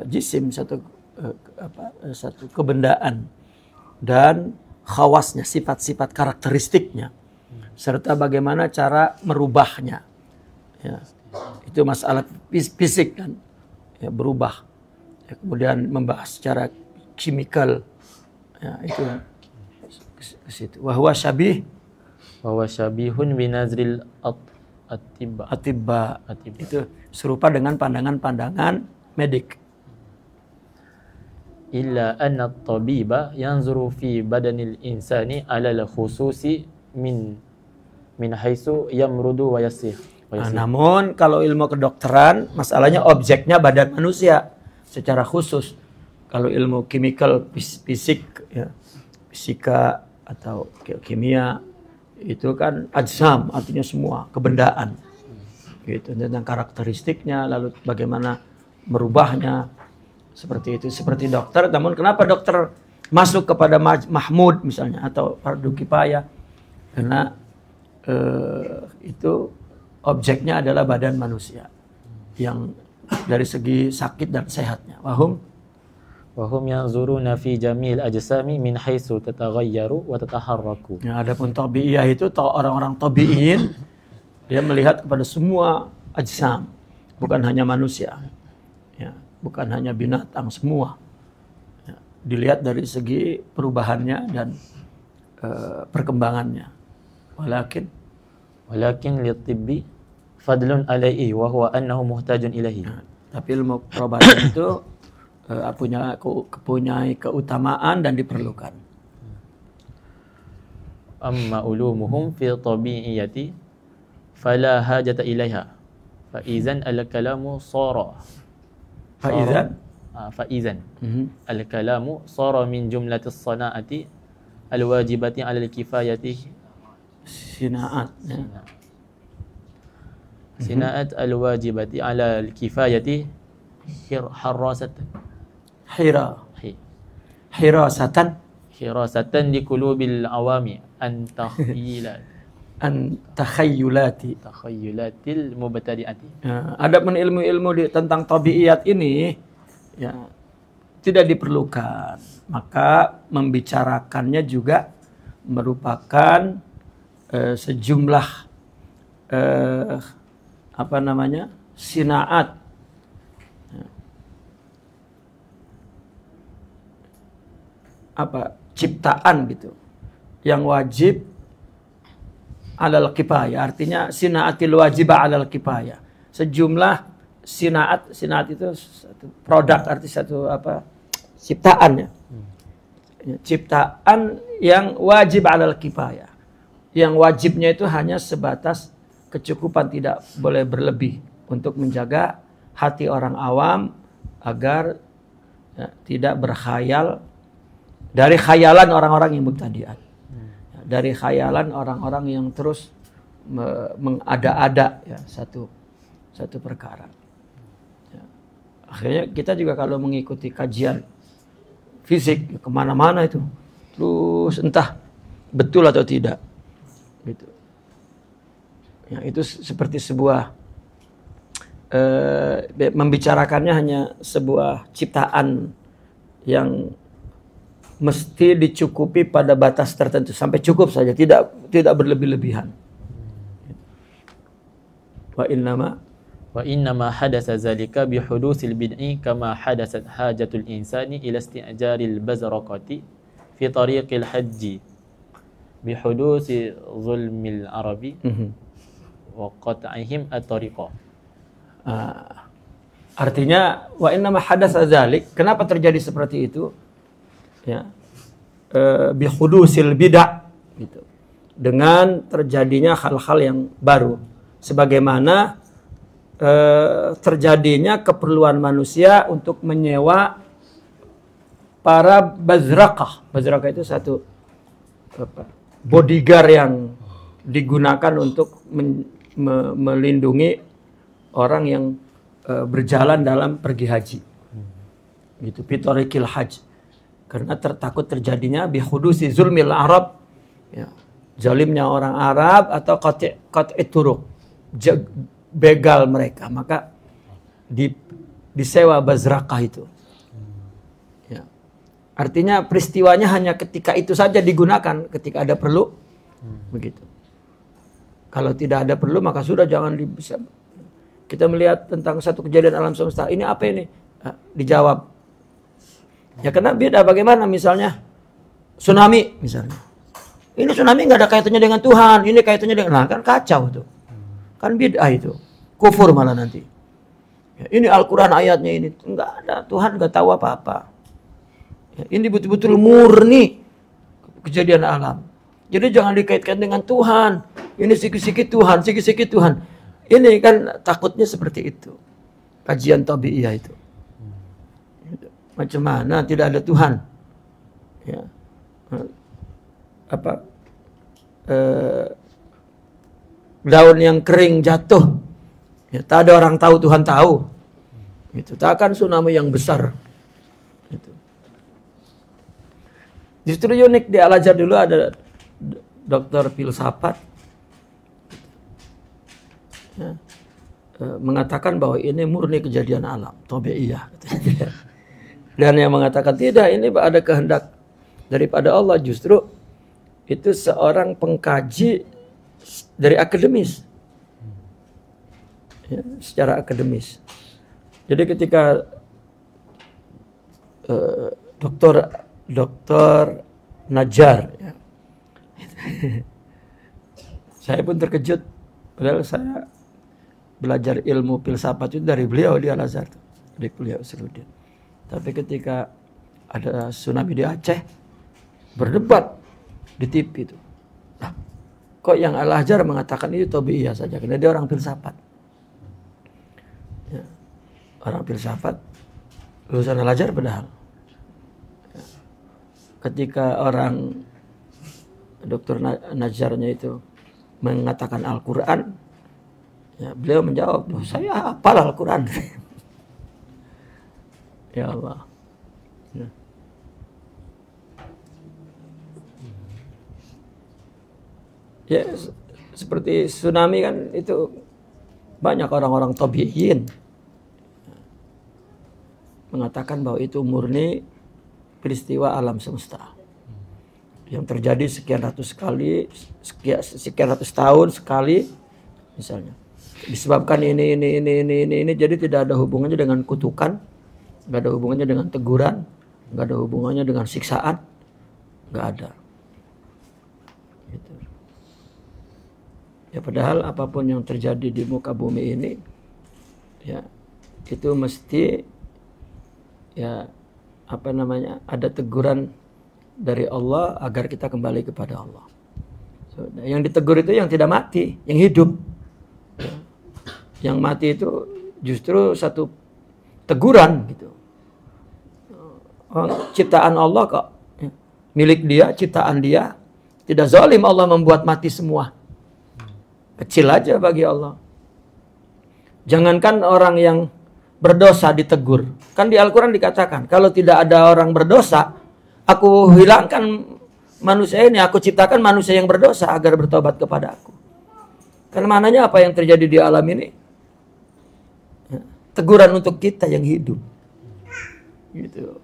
jisim, satu kebendaan dan khawasnya, sifat-sifat karakteristiknya, serta bagaimana cara merubahnya. Ya. Itu masalah fisik kan, ya, berubah. Ya, kemudian membahas secara kimikal, ya, itu ke situ. Wahwa syabihun binazril atibba. Itu serupa dengan pandangan-pandangan medik. Illa anna at-tabiba yanzuru fi badanil insani ala al-khususi min haitsu yamrudu wa yasih. Namun kalau ilmu kedokteran masalahnya objeknya badan manusia secara khusus. Kalau ilmu kimikal, fisik, ya, fisika atau kimia itu kan ajsam, artinya semua kebendaan, gitu, tentang karakteristiknya, lalu bagaimana merubahnya, seperti itu. Seperti dokter, namun kenapa dokter masuk kepada Mahmud misalnya atau fardu kifayah? Karena itu objeknya adalah badan manusia yang dari segi sakit dan sehatnya. Wahum yanzuruna fi jamil ajsami min haitsu tataghayyaru wa tataharraku. Ya, adapun tabi'iyah itu orang-orang tabi'in dia melihat kepada semua ajsam, bukan hanya manusia. Ya, bukan hanya binatang, semua. Ya, dilihat dari segi perubahannya dan perkembangannya. Walakin litibbi fadlun alaihi wa huwa annahu muhtajun ilaihi. Ya, tapi ilmu perobatan itu punya keutamaan dan diperlukan. Amma ulumuhum fi tabi'iyati fala hajata ilaiha. Fa idzan al-kalamu sara. Fa idzan al-kalamu sara min jumlatis sana'ati al-wajibati 'ala al-kifayati sina'at al-wajibati 'ala al-kifayati hirasatan. Khirasatan di qulubil awami an takhayyulati. takhayyulatil mubtadi'ati. Adapun ilmu-ilmu tentang tabiiyat ini ya tidak diperlukan. Maka membicarakannya juga merupakan sejumlah sinaat ciptaan gitu yang wajib alal kifayah, artinya sinaatil wajibah alal kifayah. Sejumlah sinaat itu satu produk, arti satu ciptaan ya. Ciptaan yang wajib alal kifayah. Yang wajibnya itu hanya sebatas kecukupan, tidak boleh berlebih untuk menjaga hati orang awam agar tidak berkhayal dari khayalan orang-orang yang mubtadi'at. Dari khayalan orang-orang yang terus mengada-ada ya satu perkara. Ya. Akhirnya kita juga kalau mengikuti kajian fisik kemana-mana itu terus entah betul atau tidak, gitu. Ya, itu seperti sebuah membicarakannya hanya sebuah ciptaan yang mesti dicukupi pada batas tertentu, sampai cukup saja, tidak berlebih-lebihan. Wa innama hadatsa zalika bi hudusil bid'i kama hadatsat hajatul insani ila isti'jaril bazraqati fi tariqil hajji bi hudusi zulmil arabi wa qat'ihim at-tariqa. Artinya wa innama hadatsa zalik, kenapa terjadi seperti itu? Ya, bihudusil bid'ah gitu. Dengan terjadinya hal-hal yang baru, sebagaimana terjadinya keperluan manusia untuk menyewa para bazraqah. Bazraqah itu satu bodyguard yang digunakan untuk melindungi orang yang berjalan dalam pergi haji. Gitu, fitorikil haji. Karena takut terjadinya bihudusi zulmil Arab, ya, zalimnya orang Arab atau qat'i turuq, begal mereka, maka disewa bazraqah itu. Ya. Artinya peristiwanya hanya ketika itu saja digunakan, ketika ada perlu, begitu. Kalau tidak ada perlu maka sudah jangan bisa. Kita melihat tentang satu kejadian alam semesta, ini apa ini? Dijawab. Ya karena beda, bagaimana misalnya tsunami misalnya. Ini tsunami nggak ada kaitannya dengan Tuhan, ini kaitannya dengan, kan kacau tuh. Kan bid'ah itu. Kufur malah nanti. Ya, ini Al-Quran ayatnya ini. Nggak ada, Tuhan nggak tahu apa-apa. Ya, ini betul-betul murni kejadian alam. Jadi jangan dikaitkan dengan Tuhan. Ini sikit-sikit Tuhan, sikit-sikit Tuhan. Ini kan takutnya seperti itu. Kajian tabi'iyah itu. Macam mana tidak ada Tuhan? Ya. Daun yang kering jatuh. Ya, tak ada orang tahu, Tuhan tahu. Itu tak akan tsunami yang besar. Itu. Justru unik di Al-Azhar dulu ada dokter filsafat ya, mengatakan bahwa ini murni kejadian alam, tabi'iyah. Dan yang mengatakan tidak, ini ada kehendak daripada Allah, justru itu seorang pengkaji dari akademis. Ya, secara akademis. Jadi ketika Dr. Najjar ya, saya pun terkejut, padahal saya belajar ilmu filsafat itu dari beliau di Al-Azhar, dari beliau Usuluddin. Tapi ketika ada tsunami di Aceh, berdebat di TV itu. Nah, kok yang Al-Azhar mengatakan itu tabi'iyah saja, karena dia orang filsafat. Ya, orang filsafat, lulusan Al-Azhar padahal. Ya, ketika orang Dr. Najjarnya itu mengatakan Al-Quran, ya, beliau menjawab, saya hafal Al-Quran. Ya Allah. Ya. Ya, seperti tsunami kan itu banyak orang-orang tabi'in mengatakan bahwa itu murni peristiwa alam semesta yang terjadi sekian ratus kali, sekian ratus tahun sekali, misalnya disebabkan ini, jadi tidak ada hubungannya dengan kutukan, nggak ada hubungannya dengan teguran, nggak ada hubungannya dengan siksaan, nggak ada. Gitu. Ya padahal apapun yang terjadi di muka bumi ini, ya itu mesti ya apa namanya, ada teguran dari Allah agar kita kembali kepada Allah. So, yang ditegur itu yang tidak mati, yang hidup. Ya. Yang mati itu justru satu teguran gitu. Ciptaan Allah kok, ya. Milik dia, ciptaan dia. Tidak zalim Allah membuat mati semua. Kecil aja bagi Allah. Jangankan orang yang berdosa ditegur. Kan di Al-Quran dikatakan, kalau tidak ada orang berdosa, aku hilangkan manusia ini, aku ciptakan manusia yang berdosa agar bertobat kepada aku. Karena maknanya apa yang terjadi di alam ini? Teguran untuk kita yang hidup. Gitu.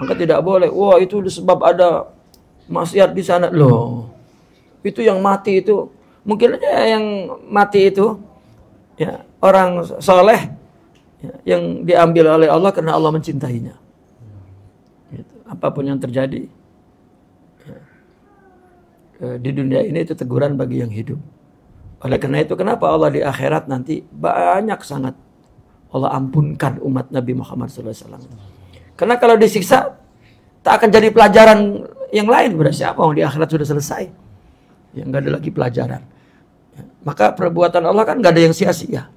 Maka tidak boleh, wah itu sebab ada maksiat di sana. Loh, itu yang mati itu, mungkin aja yang mati itu ya orang soleh ya, yang diambil oleh Allah karena Allah mencintainya. Gitu. Apapun yang terjadi ya, di dunia ini itu teguran bagi yang hidup. Oleh karena itu kenapa Allah di akhirat nanti banyak sangat Allah ampunkan umat Nabi Muhammad SAW. Karena kalau disiksa tak akan jadi pelajaran yang lain kepada siapa, di akhirat sudah selesai. Ya nggak ada lagi pelajaran. Ya, maka perbuatan Allah kan nggak ada yang sia-sia.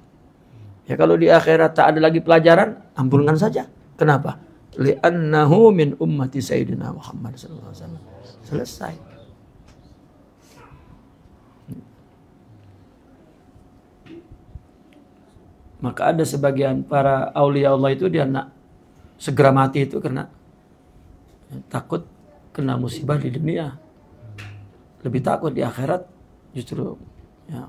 Ya kalau di akhirat tak ada lagi pelajaran, ampunkan saja. Kenapa? Li'annahu min ummati Sayyidina Muhammad SAW. Selesai. Maka ada sebagian para aulia Allah itu dia nak segera mati itu karena takut kena musibah di dunia. Lebih takut di akhirat justru ya.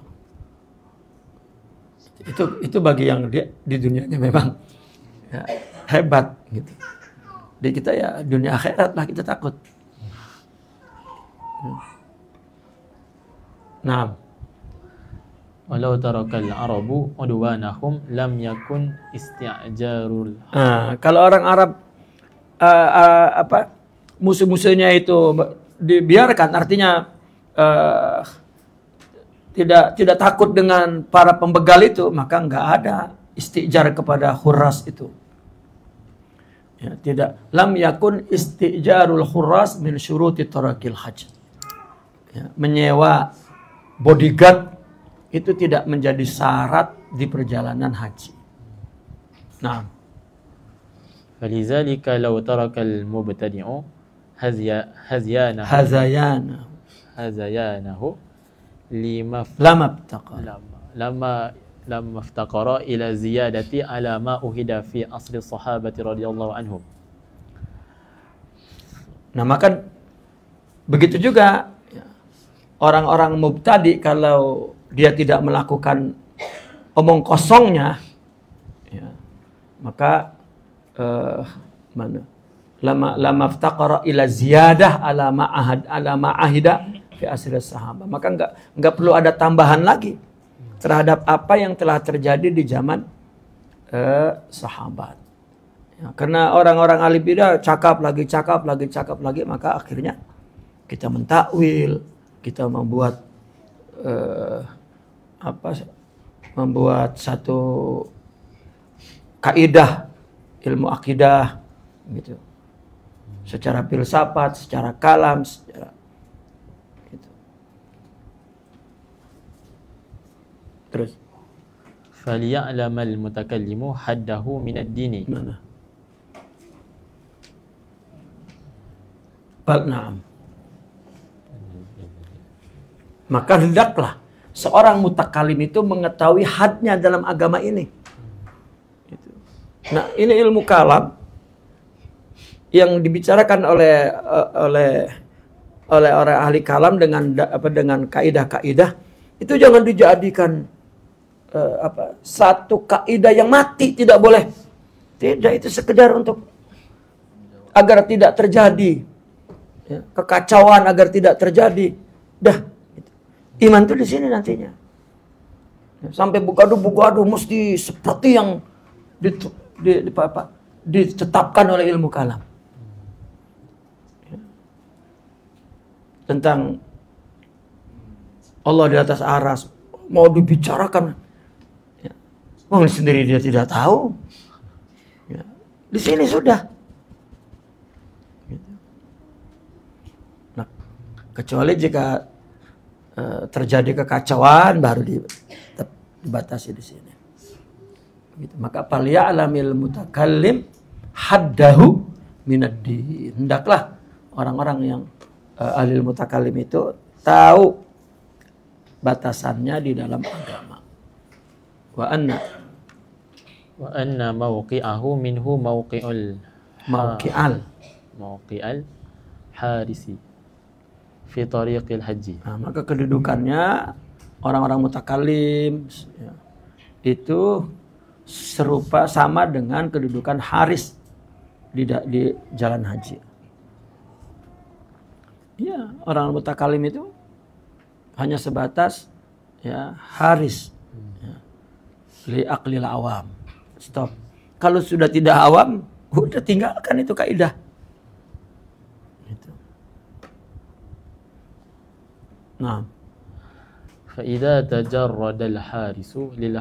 Itu bagi yang dia di dunianya memang ya, hebat gitu. Di kita ya dunia akhirat lah kita takut. Nah, walau tarakal arabu udwanahum lam yakun isti'jarul. Kalau orang Arab musuh-musuhnya itu dibiarkan, artinya tidak takut dengan para pembegal itu, maka nggak ada istijar kepada Khurras itu. Ya, tidak. Lam yakun istijarul Khurras min syuruti tarakil hajj. Ya, menyewa bodyguard itu tidak menjadi syarat di perjalanan haji. Nah, falizalika law tarakal mubtadi'u hazayanahu lama iftaqara ila ziyadati ala ma uhida fi asri sahabati radhiyallahu anhum. Nah, maka begitu juga orang-orang mubtadi kalau dia tidak melakukan omong kosongnya ya, maka lama iftaqara ila ziyadah ala ma'ahida fi asri sahabat. Maka enggak perlu ada tambahan lagi terhadap apa yang telah terjadi di zaman sahabat. Ya, karena orang-orang ahli bidah cakap lagi, maka akhirnya kita mentakwil, kita membuat membuat satu kaidah ilmu akidah gitu. Secara filsafat, secara kalam, secara gitu. Terus faliya'lamal mutakallimu haddahu min ad-dini. Mana? Na'am. Maka hendaklah seorang mutakalim itu mengetahui hadnya dalam agama ini. Gitu. Nah, ini ilmu kalam yang dibicarakan oleh oleh orang ahli kalam dengan kaidah-kaidah itu jangan dijadikan satu kaidah yang mati, tidak boleh. Tidak, itu sekedar untuk agar tidak terjadi kekacauan, agar tidak terjadi. Dah, iman itu di sini nantinya. Sampai bugadu mesti seperti yang ditetapkan oleh ilmu kalam. Tentang Allah di atas aras mau dibicarakan, orang sendiri dia tidak tahu. Di sini sudah. Nah, kecuali jika terjadi kekacauan baru dibatasi di sini. Maka falya'lamil mutakallim haddahu minad-din. Hendaklah orang-orang yang ahli mutakallim itu tahu batasannya di dalam agama. Wa anna mawqi'ahu minhu mawqi'al harisi fi tariqil haji. Nah, maka kedudukannya orang-orang mutakallim itu serupa sama dengan kedudukan haris di jalan haji. Ya, orang mutakallim itu hanya sebatas haris li aqlil awam. Stop. Kalau sudah tidak awam, udah tinggalkan itu kaidah. Gitu. Nah, fa idza tajarrada al-harisu lil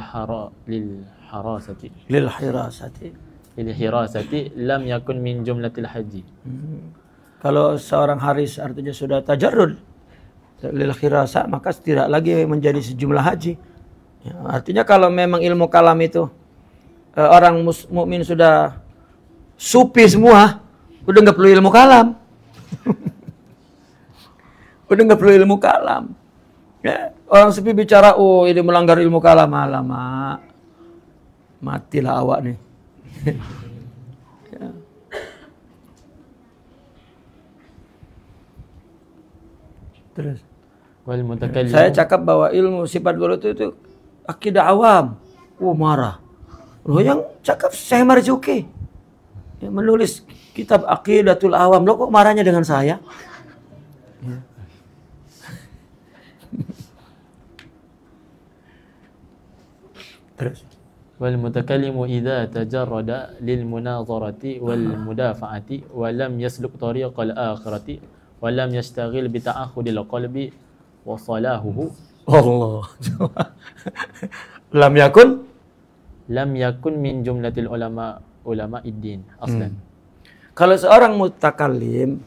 hirasati lam yakun min jumlatil haji. Kalau seorang haris artinya sudah tajarrud lil hirasa, maka tidak lagi menjadi sejumlah haji. Ya, artinya kalau memang ilmu kalam itu orang mukmin sudah supi semua, udah nggak perlu ilmu kalam. Udah nggak perlu ilmu kalam. Ya, orang supi bicara, oh ini melanggar ilmu kalam, alamak, matilah awak nih. Ya. Terus saya cakap bahwa ilmu sifat guru itu akidah awam. Marah. Loh, yang cakap saya Marzuki yang menulis kitab Aqidatul Awam. Loh, kok marahnya dengan saya? Ya. Terus wal mutakallimu idza tajarrada lil munazarati wal mudafa'ati wa lam yasluk tariqal akhirati wa lam yastaghil bi ta'akhudil qalbi wa salahuhu. Allah. Lam yakun min jumlatil ulama iddin aslan. Kalau seorang mutakallim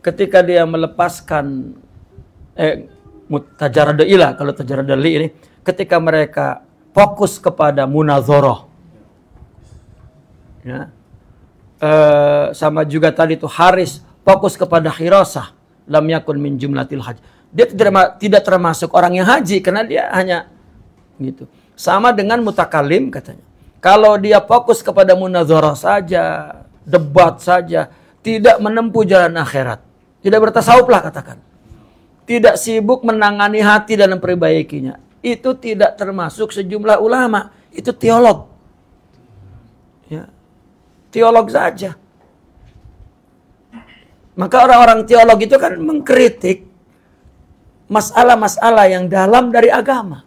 ketika dia melepaskan tajarrud ila, kalau tajarrud li ini ketika mereka fokus kepada munazarah. Sama juga tadi itu haris fokus kepada hirasah, lam yakun min jumlatil haji. Dia tidak termasuk orang yang haji karena dia hanya gitu. Sama dengan mutakallim katanya. Kalau dia fokus kepada munazarah saja, debat saja, tidak menempuh jalan akhirat, tidak bertasawuf lah katakan, tidak sibuk menangani hati dan memperbaikinya, itu tidak termasuk sejumlah ulama. Itu teolog. Ya. Teolog saja. Maka orang-orang teolog itu kan mengkritik masalah-masalah yang dalam dari agama.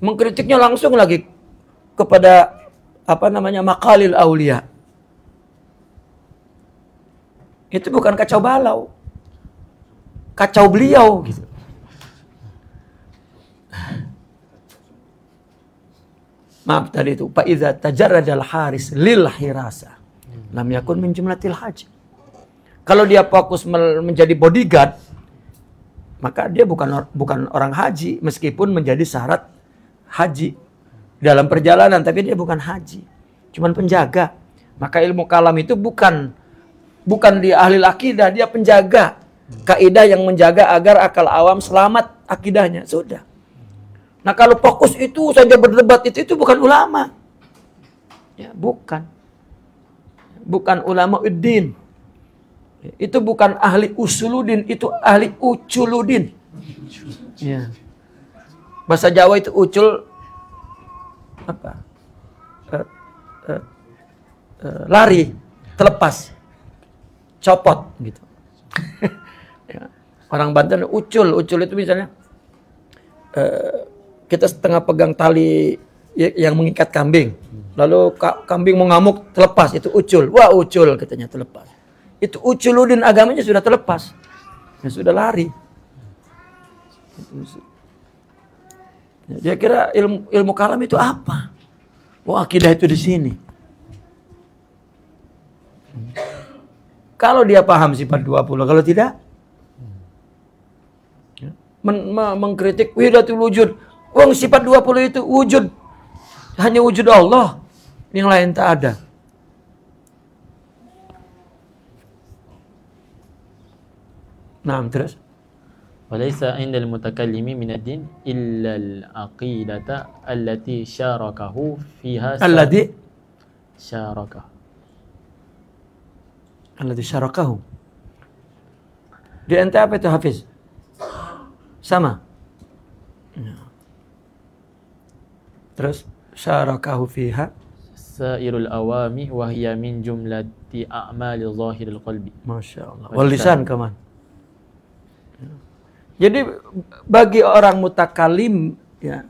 Mengkritiknya langsung lagi kepada maqalil aulia. Itu bukan kacau balau. Kacau beliau gitu. Maaf tadi itu, fa iza tajarradal haris lil hirasa lam yakun min jumlatil haji. Kalau dia fokus menjadi bodyguard, maka dia bukan orang haji meskipun menjadi syarat haji dalam perjalanan, tapi dia bukan haji, cuman penjaga. Maka ilmu kalam itu bukan dia ahli akidah, dia penjaga kaidah yang menjaga agar akal awam selamat akidahnya, sudah. Nah, kalau fokus itu saja berdebat itu bukan ulama. Ya, bukan ulama uddin. Itu bukan ahli usuludin, itu ahli uculudin. Ya. Bahasa Jawa itu ucul apa? Lari, terlepas, copot gitu. Ya. Orang Banten ucul itu misalnya kita setengah pegang tali yang mengikat kambing, lalu kambing mau ngamuk terlepas, itu ucul. Wah ucul katanya terlepas. Itu uculudin, agamanya sudah terlepas, ya, sudah lari. Dia kira ilmu kalam itu apa? Wah akidah itu di sini. Kalau dia paham sifat 20, kalau tidak mengkritik wihidatul wujud. Wong sifat 20 itu wujud. Hanya wujud Allah. Yang lain tak ada. Nah, terus. Walaysa 'indal mutakallimi min ad-din illa al-aqidata allati syarakahu fiha Alladhi syarakahu. Alladhi syarakahu. Di ente apa itu Hafiz? Sama. Ya. Terus syarakahu fiha sairul awami wa hiya min jumlati a'mali zahiril qalbi. Masya Allah. Wal lisan kaman. Jadi bagi orang mutakalim, ya,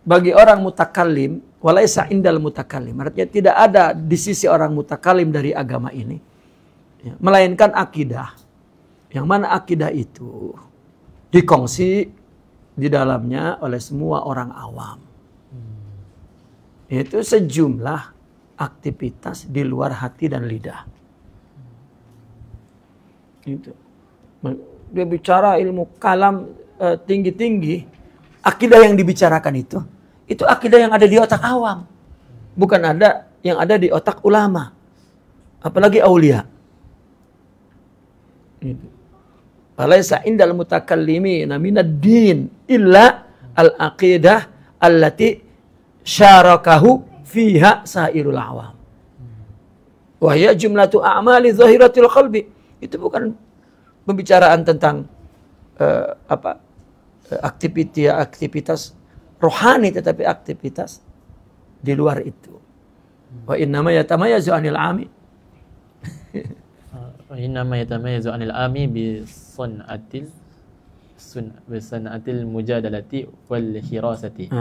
bagi orang mutakalim, walaisa indal mutakalim, artinya tidak ada di sisi orang mutakalim dari agama ini, ya, melainkan akidah. Yang mana akidah itu dikongsi di dalamnya oleh semua orang awam. Itu sejumlah aktivitas di luar hati dan lidah. Itu. Dia bicara ilmu kalam tinggi-tinggi, akidah yang dibicarakan itu akidah yang ada di otak awam, bukan ada yang ada di otak ulama, apalagi aulia. Falaisa indal mutakallimina minad din illa al-aqidah allati syarakahu fiha sairul awam. Wa hiya jumlatu a'mali zahiratil qalbi. Itu bukan pembicaraan tentang aktivitas rohani, tetapi aktivitas di luar itu. Wa innama yatamayazu 'anil 'ami. Wa innama yatamayazu 'anil 'ami bi sun'atil mujadalati wal hirasati.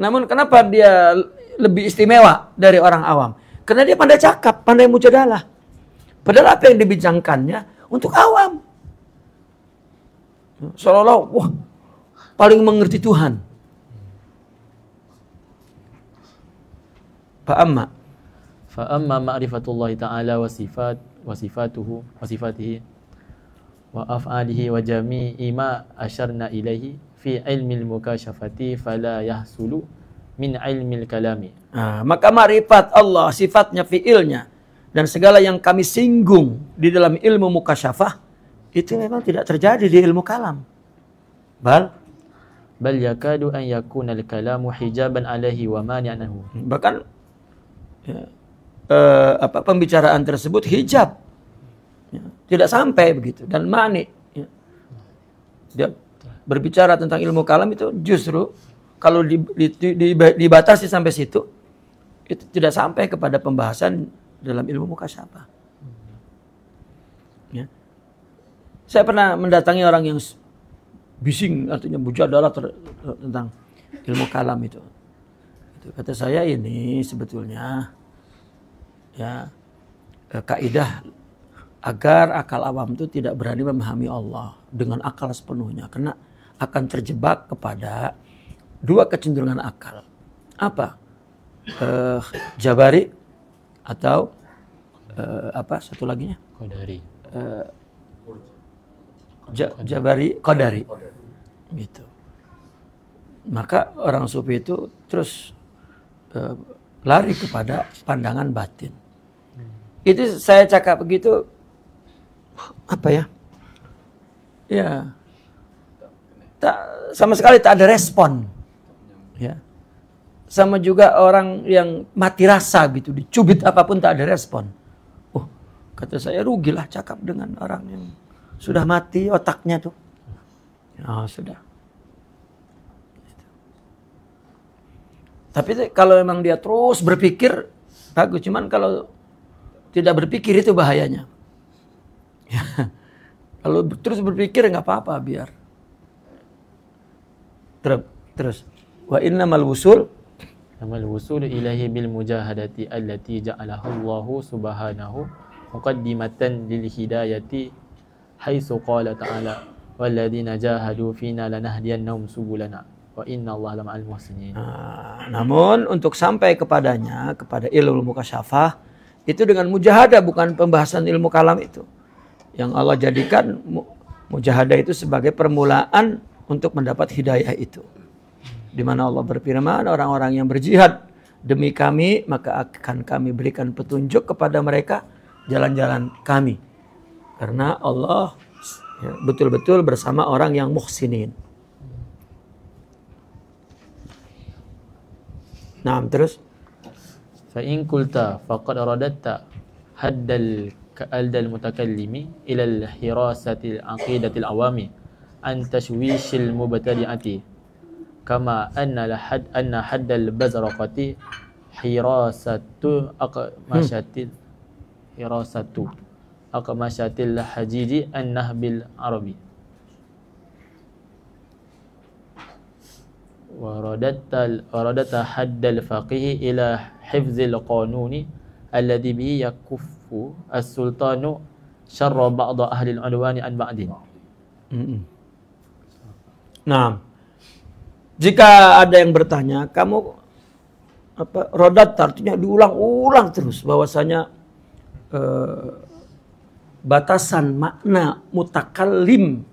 Namun kenapa dia lebih istimewa dari orang awam? Karena dia pandai cakap, pandai mujadalah. Padahal apa yang dibincangkannya untuk awam. Seolah-olah, wah, paling mengerti Tuhan. Fa'amma ma'rifatullahi ta'ala wa sifatuhu wa sifatihi wa af'alihi wa jami'i ma asyarna ilaihi fi ilmil mukashafati fala yahsulu min ilmil kalami. Maka ma'rifat Allah, sifatnya, fi'ilnya, dan segala yang kami singgung di dalam ilmu mukasyafah itu memang tidak terjadi di ilmu kalam. Bal yakadu an yakuna al-kalamu hijaban alaihi wa mani'anahu. Bahkan ya, pembicaraan tersebut hijab, ya, tidak sampai begitu, dan mani. Ya. Dia berbicara tentang ilmu kalam itu justru kalau dibatasi sampai situ, itu tidak sampai kepada pembahasan dalam ilmu mukasyafah. Ya. Saya pernah mendatangi orang yang bising, artinya mujadalah tentang ilmu kalam itu. Kata saya, ini sebetulnya ya kaidah agar akal awam itu tidak berani memahami Allah dengan akal sepenuhnya, karena akan terjebak kepada dua kecenderungan akal. Apa? Jabari atau satu laginya? Qadari. Jabari, Qadari. Gitu. Maka orang sufi itu terus lari kepada pandangan batin. Itu saya cakap begitu, apa ya? Ya, sama sekali tak ada respon. Ya. Sama juga orang yang mati rasa gitu, dicubit apapun tak ada respon. Kata saya, rugilah cakap dengan orang yang sudah mati otaknya tuh. Oh, sudah. Tapi kalau memang dia terus berpikir, bagus. Cuman kalau tidak berpikir itu bahayanya. Kalau terus berpikir nggak apa-apa, biar. Terus. Wa innamal wusul. Amal wusul ilahi bil mujahadati allati ja'alahu Allah subhanahu muqaddimatan lil hidayati haitsu qala ta'ala walladzina jahadu fina lanahdiyannahum subulana wa innallaha lama'al muhsinin. Namun untuk sampai kepadanya, kepada ilmu mukasyafah itu dengan mujahadah, bukan pembahasan ilmu kalam itu. Yang Allah jadikan mujahadah itu sebagai permulaan untuk mendapat hidayah itu. Di mana Allah berfirman, orang-orang yang berjihad demi kami, maka akan kami berikan petunjuk kepada mereka jalan-jalan kami. Karena Allah betul-betul bersama orang yang muhsinin. Nah, terus Fa in qulta faqad radatta haddal mutakallimi ila al-hirasati al-aqidati al-awami an tashwishil mubtadi'ati kama anna haddal bazraqati hirasatu aqmashatil hajiji an-nahbil arabi ورادت حد الفقيه إلى حفظ القانون الذي به يكف السلطان شر بعض أهل العدوان عن بعض. Nah, jika ada yang bertanya, kamu rodat artinya diulang-ulang terus bahwasanya batasan makna mutakallim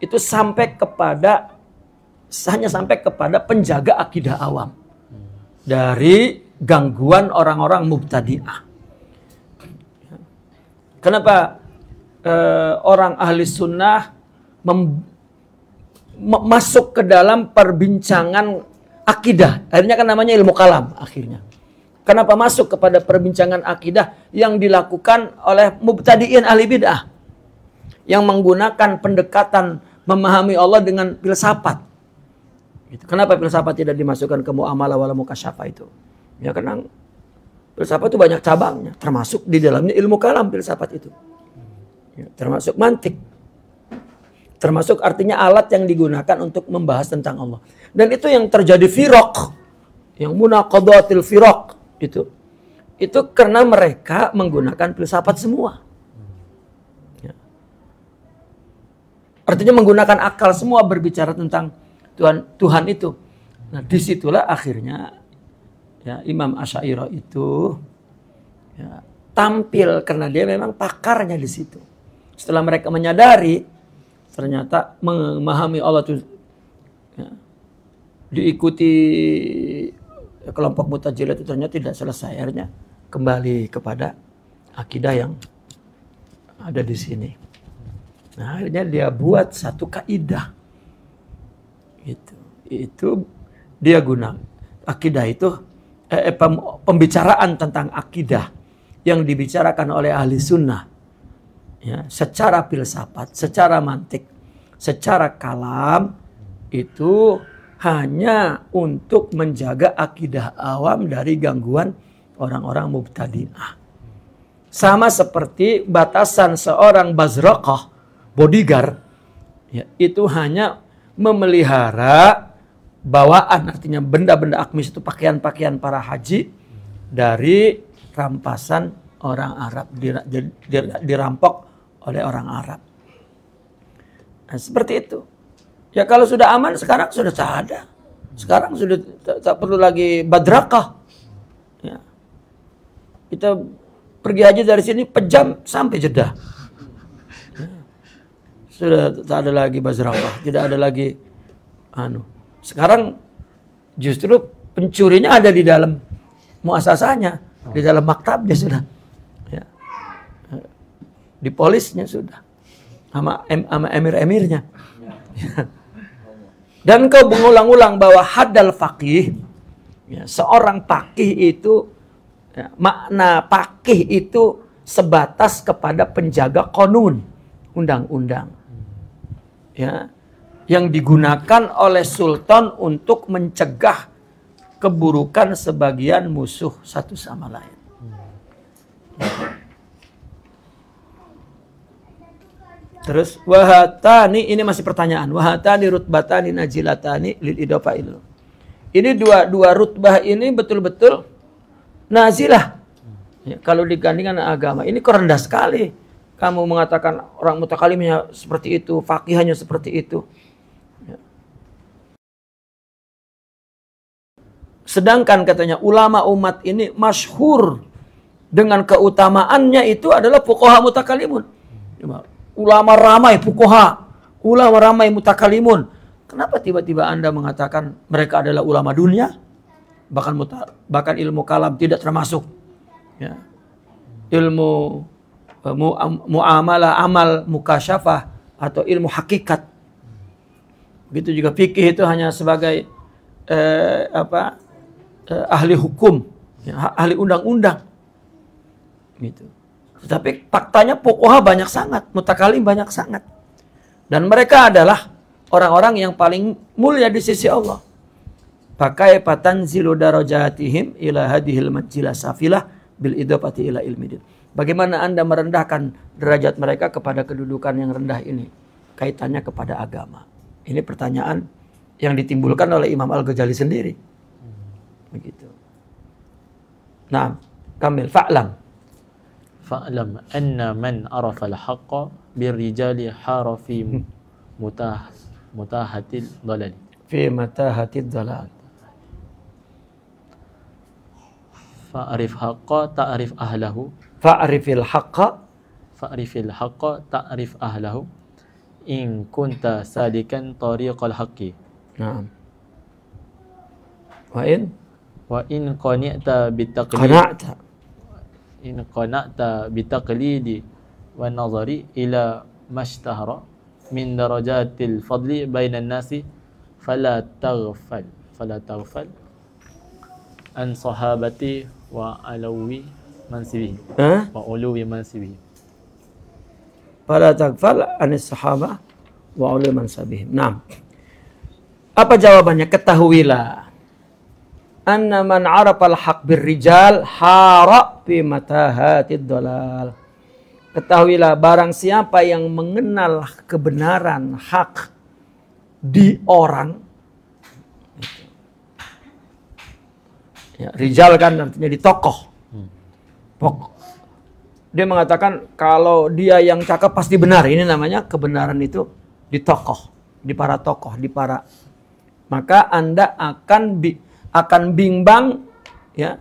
itu hanya sampai kepada penjaga akidah awam dari gangguan orang-orang mubtadi'ah. Kenapa orang ahli sunnah masuk ke dalam perbincangan akidah? Akhirnya kan namanya ilmu kalam akhirnya. Kenapa masuk kepada perbincangan akidah yang dilakukan oleh mubtadi'in ahli bid'ah yang menggunakan pendekatan memahami Allah dengan filsafat? Kenapa filsafat tidak dimasukkan ke muamalah wal mukasyafah itu? Ya karena filsafat itu banyak cabangnya, termasuk di dalamnya ilmu kalam filsafat itu. Ya, termasuk mantik. Termasuk artinya alat yang digunakan untuk membahas tentang Allah. Dan itu yang terjadi firaq, yang munaqadatil firaq itu. Itu karena mereka menggunakan filsafat semua. Ya. Artinya menggunakan akal semua berbicara tentang Tuhan itu. Nah, disitulah akhirnya ya, Imam Asy'ariyah itu ya, tampil karena dia memang pakarnya di situ. Setelah mereka menyadari ternyata memahami Allah itu ya, diikuti kelompok Mu'tazilah itu ternyata tidak selesai, akhirnya kembali kepada akidah yang ada di sini. Nah, akhirnya dia buat satu kaidah. Itu dia guna akidah itu pembicaraan tentang akidah yang dibicarakan oleh ahli sunnah ya, secara filsafat, secara mantik, secara kalam itu hanya untuk menjaga akidah awam dari gangguan orang-orang mubtadi'ah. Sama seperti batasan seorang bazraqah, bodyguard ya, itu hanya memelihara bawaan, artinya benda-benda akmis itu pakaian-pakaian para haji dari rampasan orang Arab, dirampok oleh orang Arab. Nah, seperti itu. Ya kalau sudah aman sekarang sudah tak ada. Sekarang sudah tak perlu lagi badrakah. Ya. Kita pergi haji dari sini pejam sampai Jeddah. Sudah tak ada lagi bazrakah, tidak ada lagi Sekarang justru pencurinya ada di dalam muasasahnya, di dalam maktabnya sudah. Ya. Di polisnya sudah. Sama emir-emirnya. Ya. Dan kau mengulang-ulang bahwa haddal faqih, ya, seorang faqih itu ya, makna faqih itu sebatas kepada penjaga konun, undang-undang. Ya, yang digunakan oleh sultan untuk mencegah keburukan sebagian musuh satu sama lain. Terus wahatani, ini masih pertanyaan. Wahatani rutbatani najilatani lil idofa itu. Ini dua rutbah ini betul-betul nazilah. Ya, kalau digandingkan agama, ini kok rendah sekali. Kamu mengatakan orang mutakalimnya seperti itu, fakihnya seperti itu. Ya. Sedangkan katanya ulama umat ini masyhur dengan keutamaannya itu adalah fuqaha mutakalimun. Ulama ramai fuqaha, ulama ramai mutakalimun. Kenapa tiba-tiba Anda mengatakan mereka adalah ulama dunia? Bahkan ilmu kalam tidak termasuk. Ya. Ilmu muamalah, amal, mukasyafah atau ilmu hakikat. Begitu juga fikih itu hanya sebagai ahli hukum, ya, ahli undang-undang. Gitu. Tetapi faktanya fuqaha banyak sangat, mutakalim banyak sangat. Dan mereka adalah orang-orang yang paling mulia di sisi Allah. Pakai patanzilu darajatihim ila hadhil majila safilah bil idafati ila ilmi din. Bagaimana Anda merendahkan derajat mereka kepada kedudukan yang rendah ini? Kaitannya kepada agama. Ini pertanyaan yang ditimbulkan oleh Imam Al-Ghazali sendiri. Begitu. Nah, Kamil, fa'lam. Fa'lam anna man arafa al-haqqa birrijali harafi mutahatil dalal. Fi matahatil dalal. Fa'rif haqqa ta'rif ahlahu. Fa'rifil haqqa. Fa'rifil haqqa ta'rif ahlahu. In kunta sadikan tariqal haqqi. Naam. Wa in qani'ta bitaqlid. Qana'ta. In qana'ta bitaqlidi wa nazari ila mashtahara min darajatil fadli bainan nasi fala taghfal an sahabati wa alawi mansibihi wa uluwi mansibihi. Fala taghfal an sahabah wa uluwi mansibihim. Naam. Apa jawabannya? Ketahuilah anna man arafal haq birrijal hara fi matahatid dalal. Ketahuilah barang siapa yang mengenal kebenaran hak di orang, ya, rijal kan artinya di tokoh. Dia mengatakan kalau dia yang cakap pasti benar. Ini namanya kebenaran itu di tokoh, di para tokoh, di para. Maka Anda akan bimbang, ya,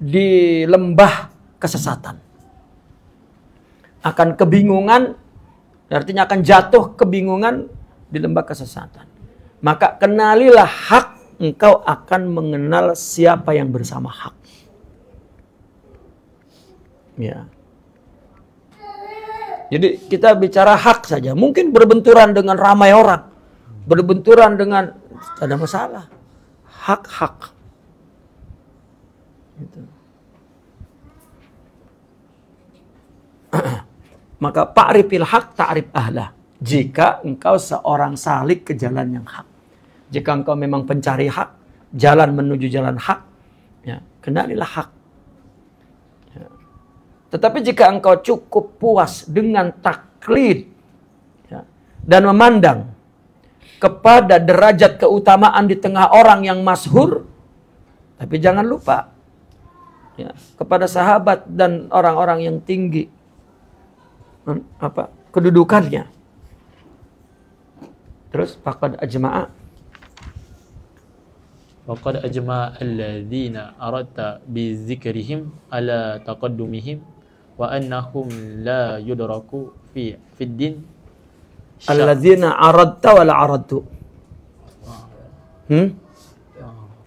di lembah kesesatan. Akan kebingungan, artinya akan jatuh kebingungan di lembah kesesatan. Maka kenalilah hak, engkau akan mengenal siapa yang bersama hak. Ya. Jadi kita bicara hak saja, mungkin berbenturan dengan ramai orang, berbenturan dengan, tidak ada masalah. Hak-hak. Gitu. Maka pa'rifil haq ta'rif ahlah. Jika engkau seorang salik ke jalan yang hak. Jika engkau memang pencari hak, jalan menuju jalan hak, ya, kenalilah hak. Ya. Tetapi jika engkau cukup puas dengan taklid, ya, dan memandang kepada derajat keutamaan di tengah orang yang masyhur, tapi jangan lupa, ya, kepada sahabat dan orang-orang yang tinggi kedudukannya. Terus faqad ajma'a alladzina aradta bi dzikrihim ala taqaddumihim wa annahum la yudraku fi din. Alladzina aradta wa la aradtu.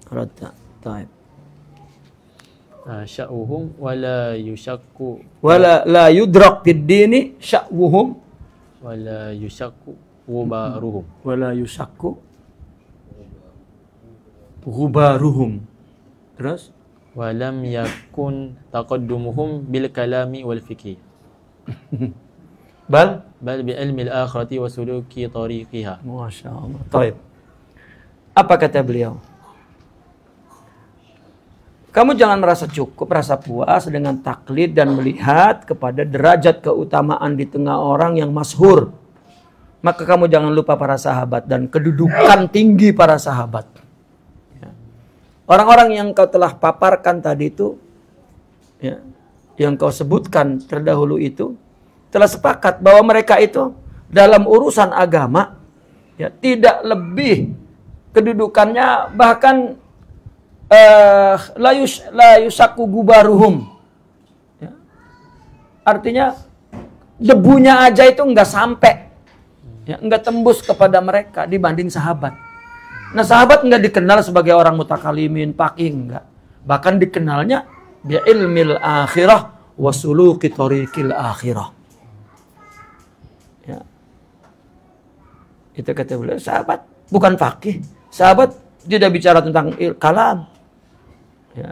Aradta. Taib. Sya'uhum wa la yushakku wa la yudrak fid dini sya'uhum wa la yushakku ghubaruhum wa la yushakku ghubaruhum. Terus wa lam yakun taqaddumuhum bil kalami wal fiqh Bal bal bi ilmi al akhirati wa suluki tariqiha. Masya Allah. Taib. Apa kata beliau? Kamu jangan merasa cukup, merasa puas dengan taklid dan melihat kepada derajat keutamaan di tengah orang yang masyhur. Maka kamu jangan lupa para sahabat dan kedudukan tinggi para sahabat. Ya. Orang-orang yang kau telah paparkan tadi itu, ya, yang kau sebutkan terdahulu itu, telah sepakat bahwa mereka itu dalam urusan agama, ya, tidak lebih kedudukannya, bahkan la yusaku gubaruhum, ya. Artinya debunya aja itu nggak sampai, ya, nggak tembus kepada mereka dibanding sahabat. Nah, sahabat nggak dikenal sebagai orang mutakalimin, faqih, enggak. Bahkan dikenalnya bi ilmil akhirah wa suluki tariqil akhirah. Ya. Itu kata beliau, sahabat bukan faqih. Sahabat tidak bicara tentang kalam. Ya.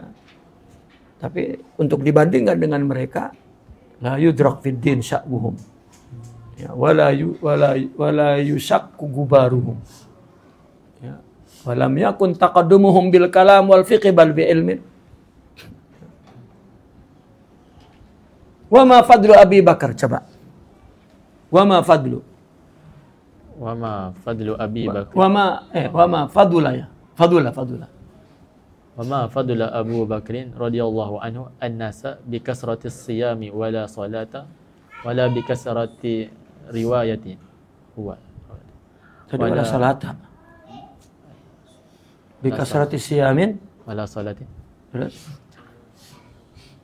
Tapi untuk dibandingkan dengan mereka, la yudrak fid din sya'buhum. Ya, wala yusakku gubaruhum. Ya. Walam yakun taqaddumuhum bil kalam wal fiqh bal bi ilmin. Wa ma fadlu Abi Bakar, coba. Wa ma fadlu Abi Bakar. Wa ma fadula ya. Fadula. Wa ma fadula Abu Bakrin radhiyallahu anhu an-nasa bi kasrati siyami wala salata wala bi kasrati riwayati huwa. Tadi wala salata. Bi kasrati siyamin wala salatin.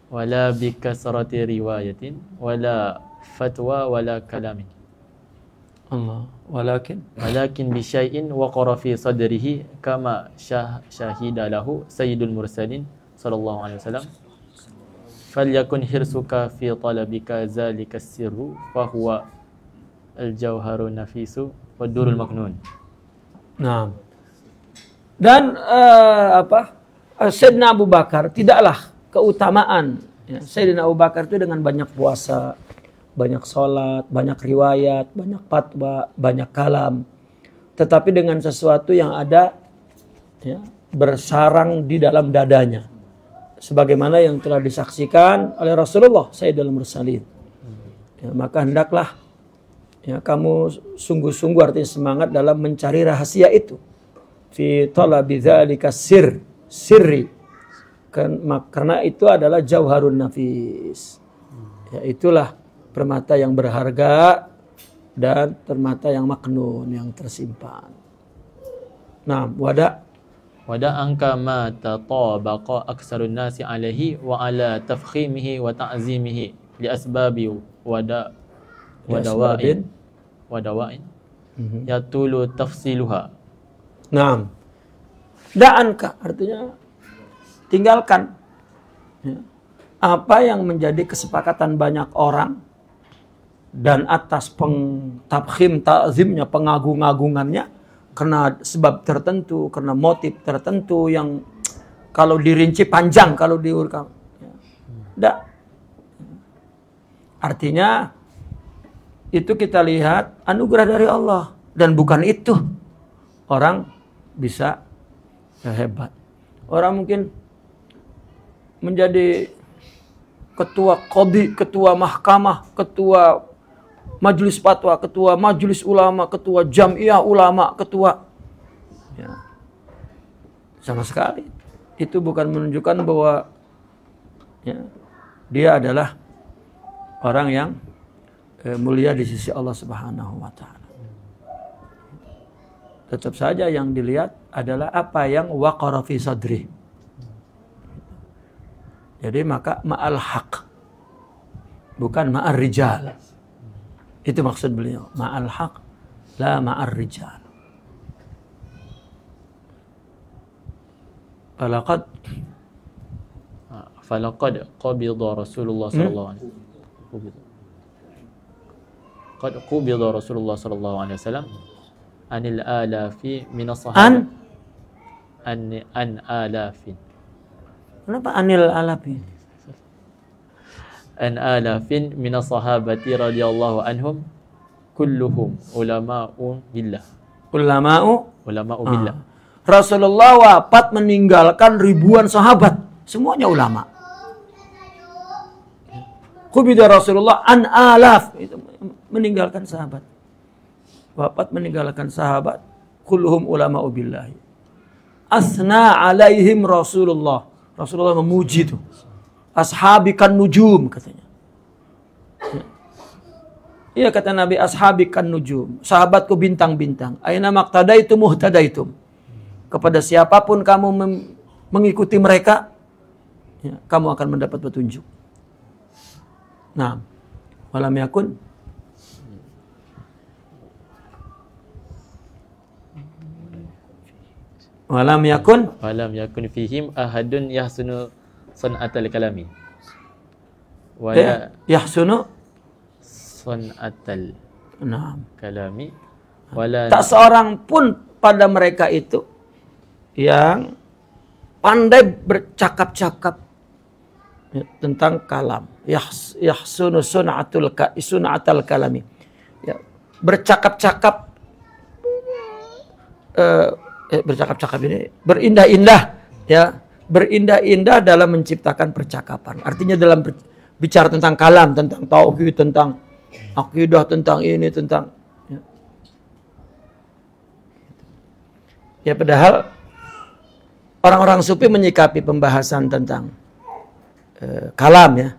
Wala bi kasrati riwayatin wala fatwa wala kalamin. Allah. Walakin bi syai'in waqara fi sadrihi kama syahida lahu sayyidul mursalin sallallahu alaihi wasallam. Falyakun hirsuka fi talabika zalika sirru fa huwa al-jawharun nafisu wad durul maknun. Nah. Dan Sayyidina Abu Bakar tidaklah keutamaan, ya, Sayyidina Abu Bakar itu dengan banyak puasa, banyak sholat, banyak riwayat, banyak fatwa, banyak kalam. Tetapi dengan sesuatu yang ada, ya, bersarang di dalam dadanya. Sebagaimana yang telah disaksikan oleh Rasulullah Sayyidul Mursalin. Ya, maka hendaklah, ya, kamu sungguh-sungguh, artinya semangat dalam mencari rahasia itu. Fi talabi dzalika sirri. Karena itu adalah jauharun nafis. Ya, itulah permata yang berharga dan permata yang maknun, yang tersimpan. Nah, wada angka ma tatabaqa aksarun nasi alaihi wa ala tafkhimihi wa ta'zimihi li asbabi wadawa'in yatulu tafsiluha. Nah, da'anka artinya tinggalkan, ya, apa yang menjadi kesepakatan banyak orang dan atas tabkhim ta'zimnya, pengagung-agungannya karena sebab tertentu, karena motif tertentu yang kalau dirinci panjang, kalau diurutkan, ya. Artinya itu kita lihat anugerah dari Allah, dan bukan itu orang bisa, ya, hebat. Orang mungkin menjadi ketua qadhi, ketua mahkamah, ketua majelis fatwa, ketua majelis ulama, ketua jamiah ulama, ketua, ya, sama sekali itu bukan menunjukkan bahwa, ya, dia adalah orang yang mulia di sisi Allah Subhanahu wa taala. Tetap saja yang dilihat adalah apa yang waqara fi sadri. Jadi maka ma'al haq, bukan ma'ar rijal. Itu maksud beliau, ma'al haq la ma'ar rijal. Falaqad qabida Rasulullah sallallahu alaihi wasallam. Qad qabida Rasulullah sallallahu alaihi wasallam anil alafi min as-sahabah. An alafin. Kenapa anil alafi? An alafin minas sahabati radhiyallahu anhum kulluhum ulama'u billah. Ulama'u Billah. Rasulullah wafat meninggalkan ribuan sahabat, semuanya ulama. Qubida Rasulullah an alaf, itu meninggalkan sahabat. Wafat meninggalkan sahabat, kulluhum ulama'u billahi. Asna alaihim Rasulullah. Rasulullah memuji itu. Ashabi kan nujum katanya. Iya kata Nabi, ashabi kan nujum. Sahabatku bintang-bintang. Aina maqtadaitum muhtadaitum. Kepada siapapun kamu mengikuti mereka, ya, kamu akan mendapat petunjuk. Nah, walam yakun Walam yakun fihim ahadun yahsunu sun'atal kalami. Yahsunu sun'atal kalami. Tak seorang pun pada mereka itu yang pandai bercakap-cakap tentang kalam. Yahsunu sun'atal kalami. Ya, bercakap-cakap bercakap-cakap ini berindah-indah, ya, berindah-indah dalam menciptakan percakapan. Artinya dalam bicara tentang kalam, tentang tauhid, tentang akidah, tentang ini, tentang ya padahal orang-orang sufi menyikapi pembahasan tentang kalam, ya.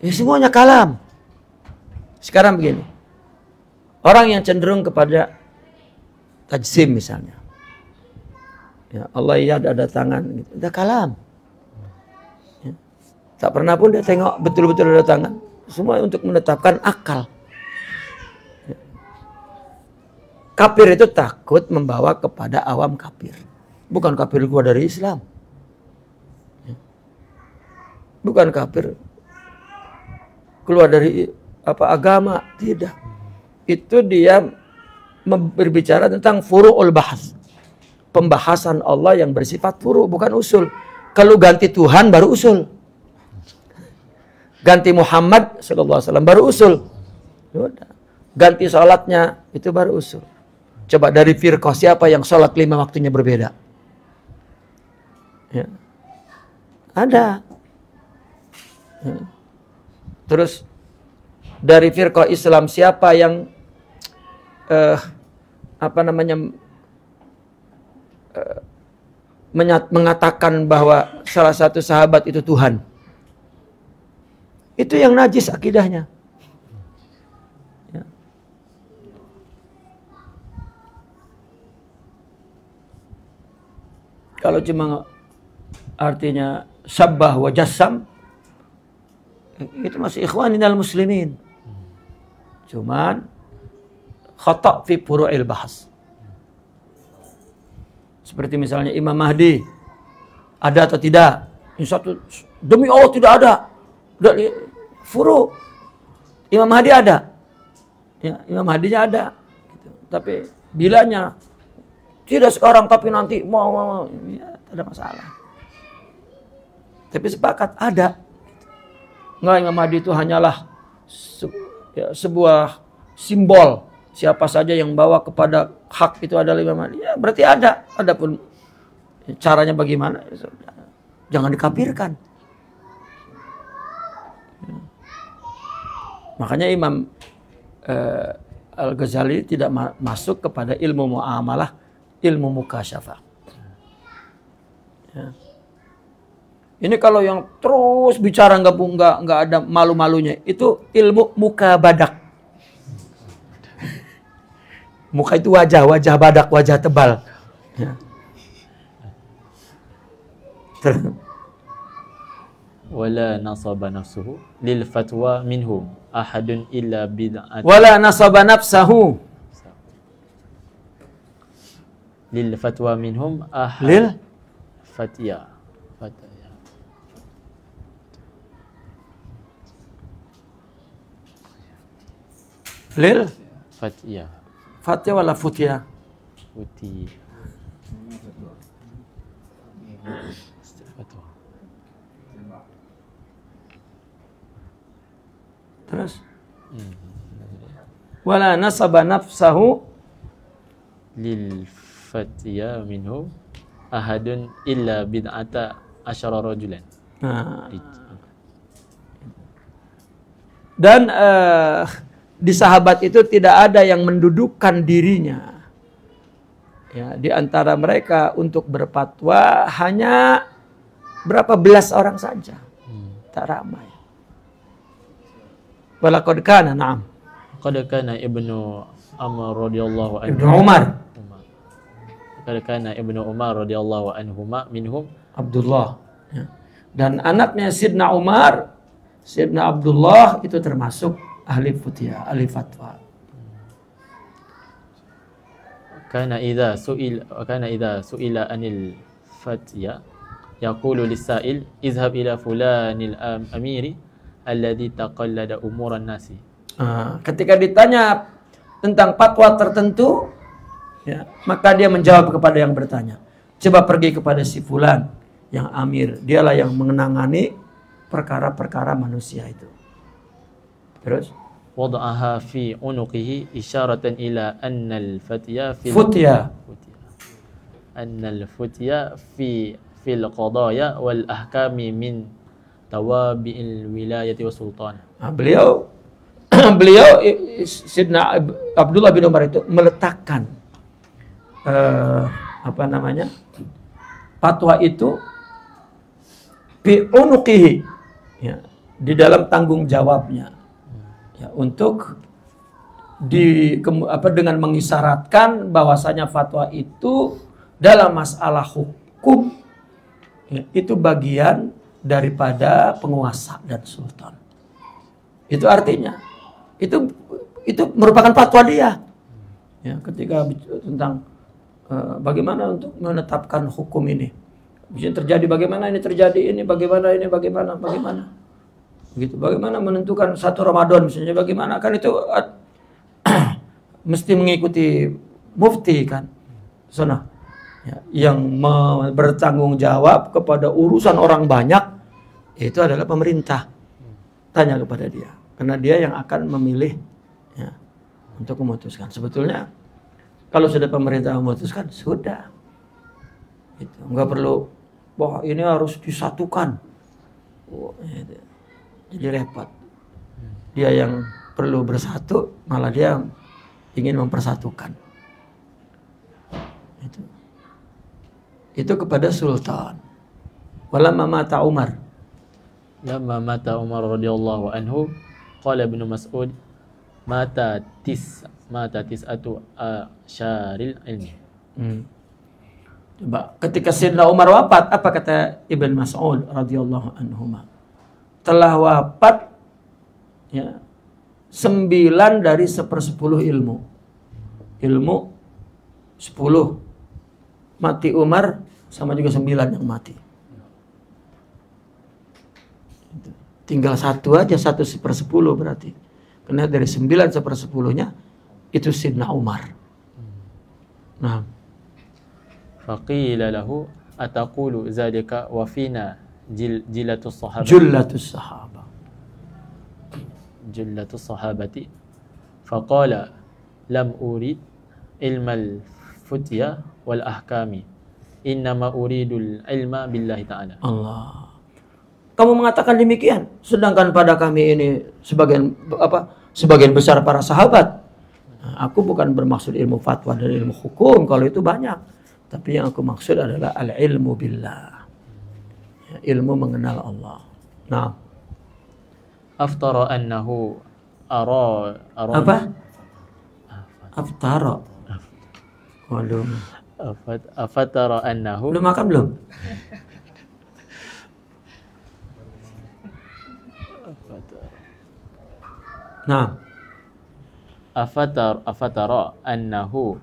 Ya semuanya kalam. Sekarang begini. Orang yang cenderung kepada tajsim misalnya. Ya, Allah ya ada tangan gitu. Udah kalam. Ya. Tak pernah pun dia tengok betul-betul ada tangan. Semua untuk menetapkan akal. Ya. Kafir itu takut membawa kepada awam kafir. Bukan kafir keluar dari Islam. Ya. Bukan kafir keluar dari agama, tidak. Itu dia berbicara tentang furu'ul bahas. Pembahasan Allah yang bersifat furu', bukan usul. Kalau ganti Tuhan baru usul. Ganti Muhammad SAW baru usul. Ganti sholatnya itu baru usul. Coba dari firqah siapa yang sholat 5 waktunya berbeda? Ya. Ada. Ya. Terus dari firqah Islam siapa yang mengatakan bahwa salah satu sahabat itu Tuhan? Itu yang najis akidahnya. Ya. Kalau cuma artinya sabbah wa jassam, itu masih ikhwaninal muslimin. Cuman khata' fi furu'il bahas. Seperti misalnya Imam Mahdi ada atau tidak? Yang satu demi Allah tidak ada. Furu. Imam Mahdi ada. Ya, Imam Mahdinya ada. Gitu. Tapi bilanya tidak sekarang tapi nanti mau ya, ada masalah. Tapi sepakat ada. Enggak, Imam Mahdi itu hanyalah sebuah simbol. Siapa saja yang bawa kepada hak itu adalah Imam Mahdi. Ya, berarti ada. Adapun caranya bagaimana? Jangan dikafirkan. Ya. Makanya Imam Al-Ghazali tidak masuk kepada ilmu muamalah, ilmu mukasyafah. Ya. Ini kalau yang terus bicara nggak ada malu-malunya, itu ilmu mukabadak. Muka itu wajah badak, wajah tebal. Ya. Wala nasaba nafsuhu lil fatwa minhum ahadun illa bid'at. Wala nasaba nafsahu lil fatwa minhum ahad. Lil fatya. Lil fatya. Fatya wala futya? Futi. wala nasaba nafsahu lil fatya minhu ahadun illa bid'ata asyara rajulan. Nah. Dan di sahabat itu tidak ada yang mendudukkan dirinya ya di antara mereka untuk berfatwa, hanya berapa belas orang saja, tak ramai. Walaqad kana, na'am. Qad kana Ibnu Umar radhiyallahu anhu. Ibnu Umar. Qad kana Ibnu Umar radhiyallahu anhuma minhum Abdullah. Ya. Dan anaknya Sidna Umar, Sidna Abdullah itu termasuk ahli futya, ahli fatwa. kana idza su'ila anil fatya yaqulu lis-sa'il izhab ila fulanil amiri alladhi taqallada umuran nasi. Ketika ditanya tentang fatwa tertentu, ya, maka dia menjawab kepada yang bertanya, coba pergi kepada si fulan yang amir, dialah yang mengenangani perkara-perkara manusia itu. Terus wada'aha fi unuqihi isyaratan ila anna al-fatya fil qadaya wal ahkami min tawabi'il wilayati wa sultan. Beliau Sidna Abdullah bin Umar itu meletakkan fatwa itu fi unuqihi, ya, di dalam tanggung jawabnya. Ya, untuk dengan mengisyaratkan bahwasanya fatwa itu dalam masalah hukum, ya, itu bagian daripada penguasa dan sultan. Itu artinya itu merupakan fatwa dia. Ya, ketika tentang bagaimana untuk menetapkan hukum ini. Bisa terjadi, bagaimana ini terjadi, ini bagaimana, begitu. Bagaimana menentukan satu Ramadan misalnya, bagaimana, kan itu mesti mengikuti mufti kan, sana, ya, yang bertanggung jawab kepada urusan orang banyak, itu adalah pemerintah. Tanya kepada dia, karena dia yang akan memilih, ya, untuk memutuskan. Sebetulnya kalau sudah pemerintah memutuskan, sudah, itu nggak perlu, wah ini harus disatukan. Gitu. Jadi repot. Dia yang perlu bersatu, malah dia ingin mempersatukan. Itu kepada sultan. Walamma mata Umar. Lamma mata Umar radhiyallahu anhu, qala Ibnu Mas'ud, mata tis'atu asyaril ilmi. Coba, ketika Sayyidina Umar wafat, apa kata Ibn Mas'ud radhiyallahu anhuma? Telah wafat, ya, 9 dari 1/10 ilmu. Ilmu 10. Mati Umar sama juga 9 yang mati. Tinggal 1 aja, 1/10 berarti. Karena dari 9 1/10-nya itu Sayyidina Umar. Nah, faqila lahu ataqulu zalika wa fina jillatus sahabati faqala lam urid ilmal futya wal ahkami innama uridul ilma billahi ta'ala. Allah, kamu mengatakan demikian, sedangkan pada kami ini sebagian besar para sahabat, aku bukan bermaksud ilmu fatwa dan ilmu hukum, kalau itu banyak, tapi yang aku maksud adalah al-ilmu billah, ilmu mengenal Allah. Nah, aftara annahu ara apa? Aftara. Waduh. Afatara annahu. Belum makan belum? Nah, afatara annahu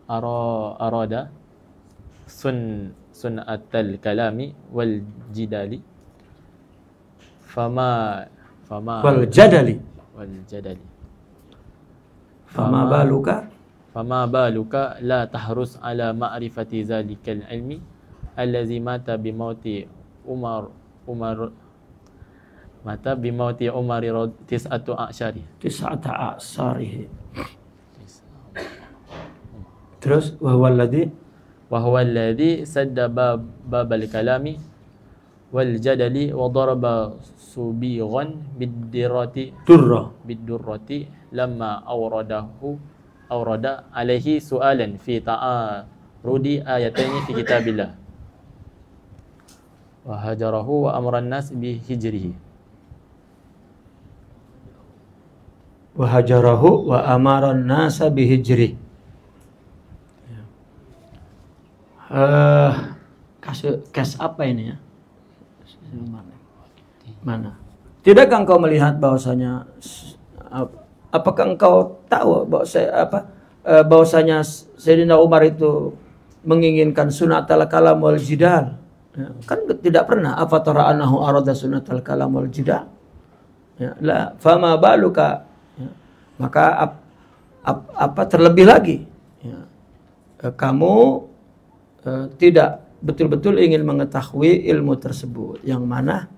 arada sun'atal kalami wal jidali fama wal jadali fama baluka la tahrus ala ma'rifati zalikal ilmi allazi mata bi mauti Umar mata bimauti Umar tis'atu a'syari. Tis'ata a'syarihi. Terus wa huwa alladhi sadda babal kalami wal jadali wa daraba subighan bid-durrati lamma awrada alaihi su'alan fi ta'arudi ayataini fi kitabillah wa hajarahu wa amara an-nas bi hijrihi. Wa hajarahu wa amara an-nas bi hijrihi. Kas apa ini ya? Mana? Tidakkah engkau melihat bahwasanya apakah engkau tahu bahwasanya Sayyidina Umar itu menginginkan sunatal kalam wal jidal? Ya, kan tidak pernah. Afatara anahu arada sunatal kalam wal jidal? Ya, la fama baluka. Ya, maka apa terlebih lagi? Ya, kamu tidak betul-betul ingin mengetahui ilmu tersebut, yang mana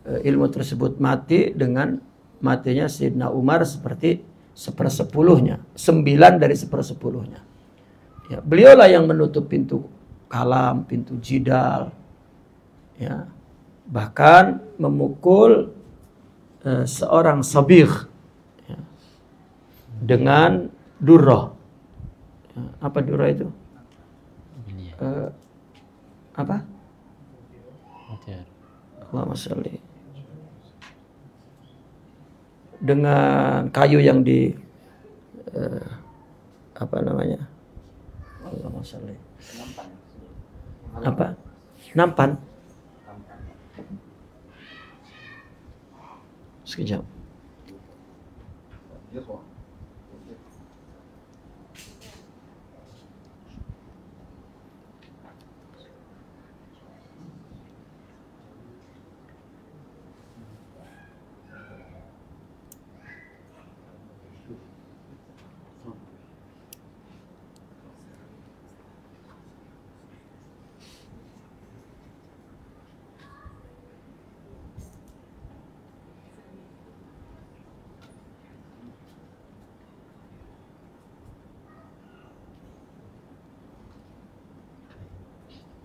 ilmu tersebut mati dengan matinya Sayyidina Umar seperti 1/10-nya, 9 dari 1/10-nya. Ya, beliaulah yang menutup pintu kalam, pintu jidal, ya, bahkan memukul seorang sabigh ya, dengan durrah. Ya, apa durrah itu? Apa? Allahumma sholli. Dengan kayu yang di apa namanya? Allahumma sholli. Apa? Nampan. Sekejap.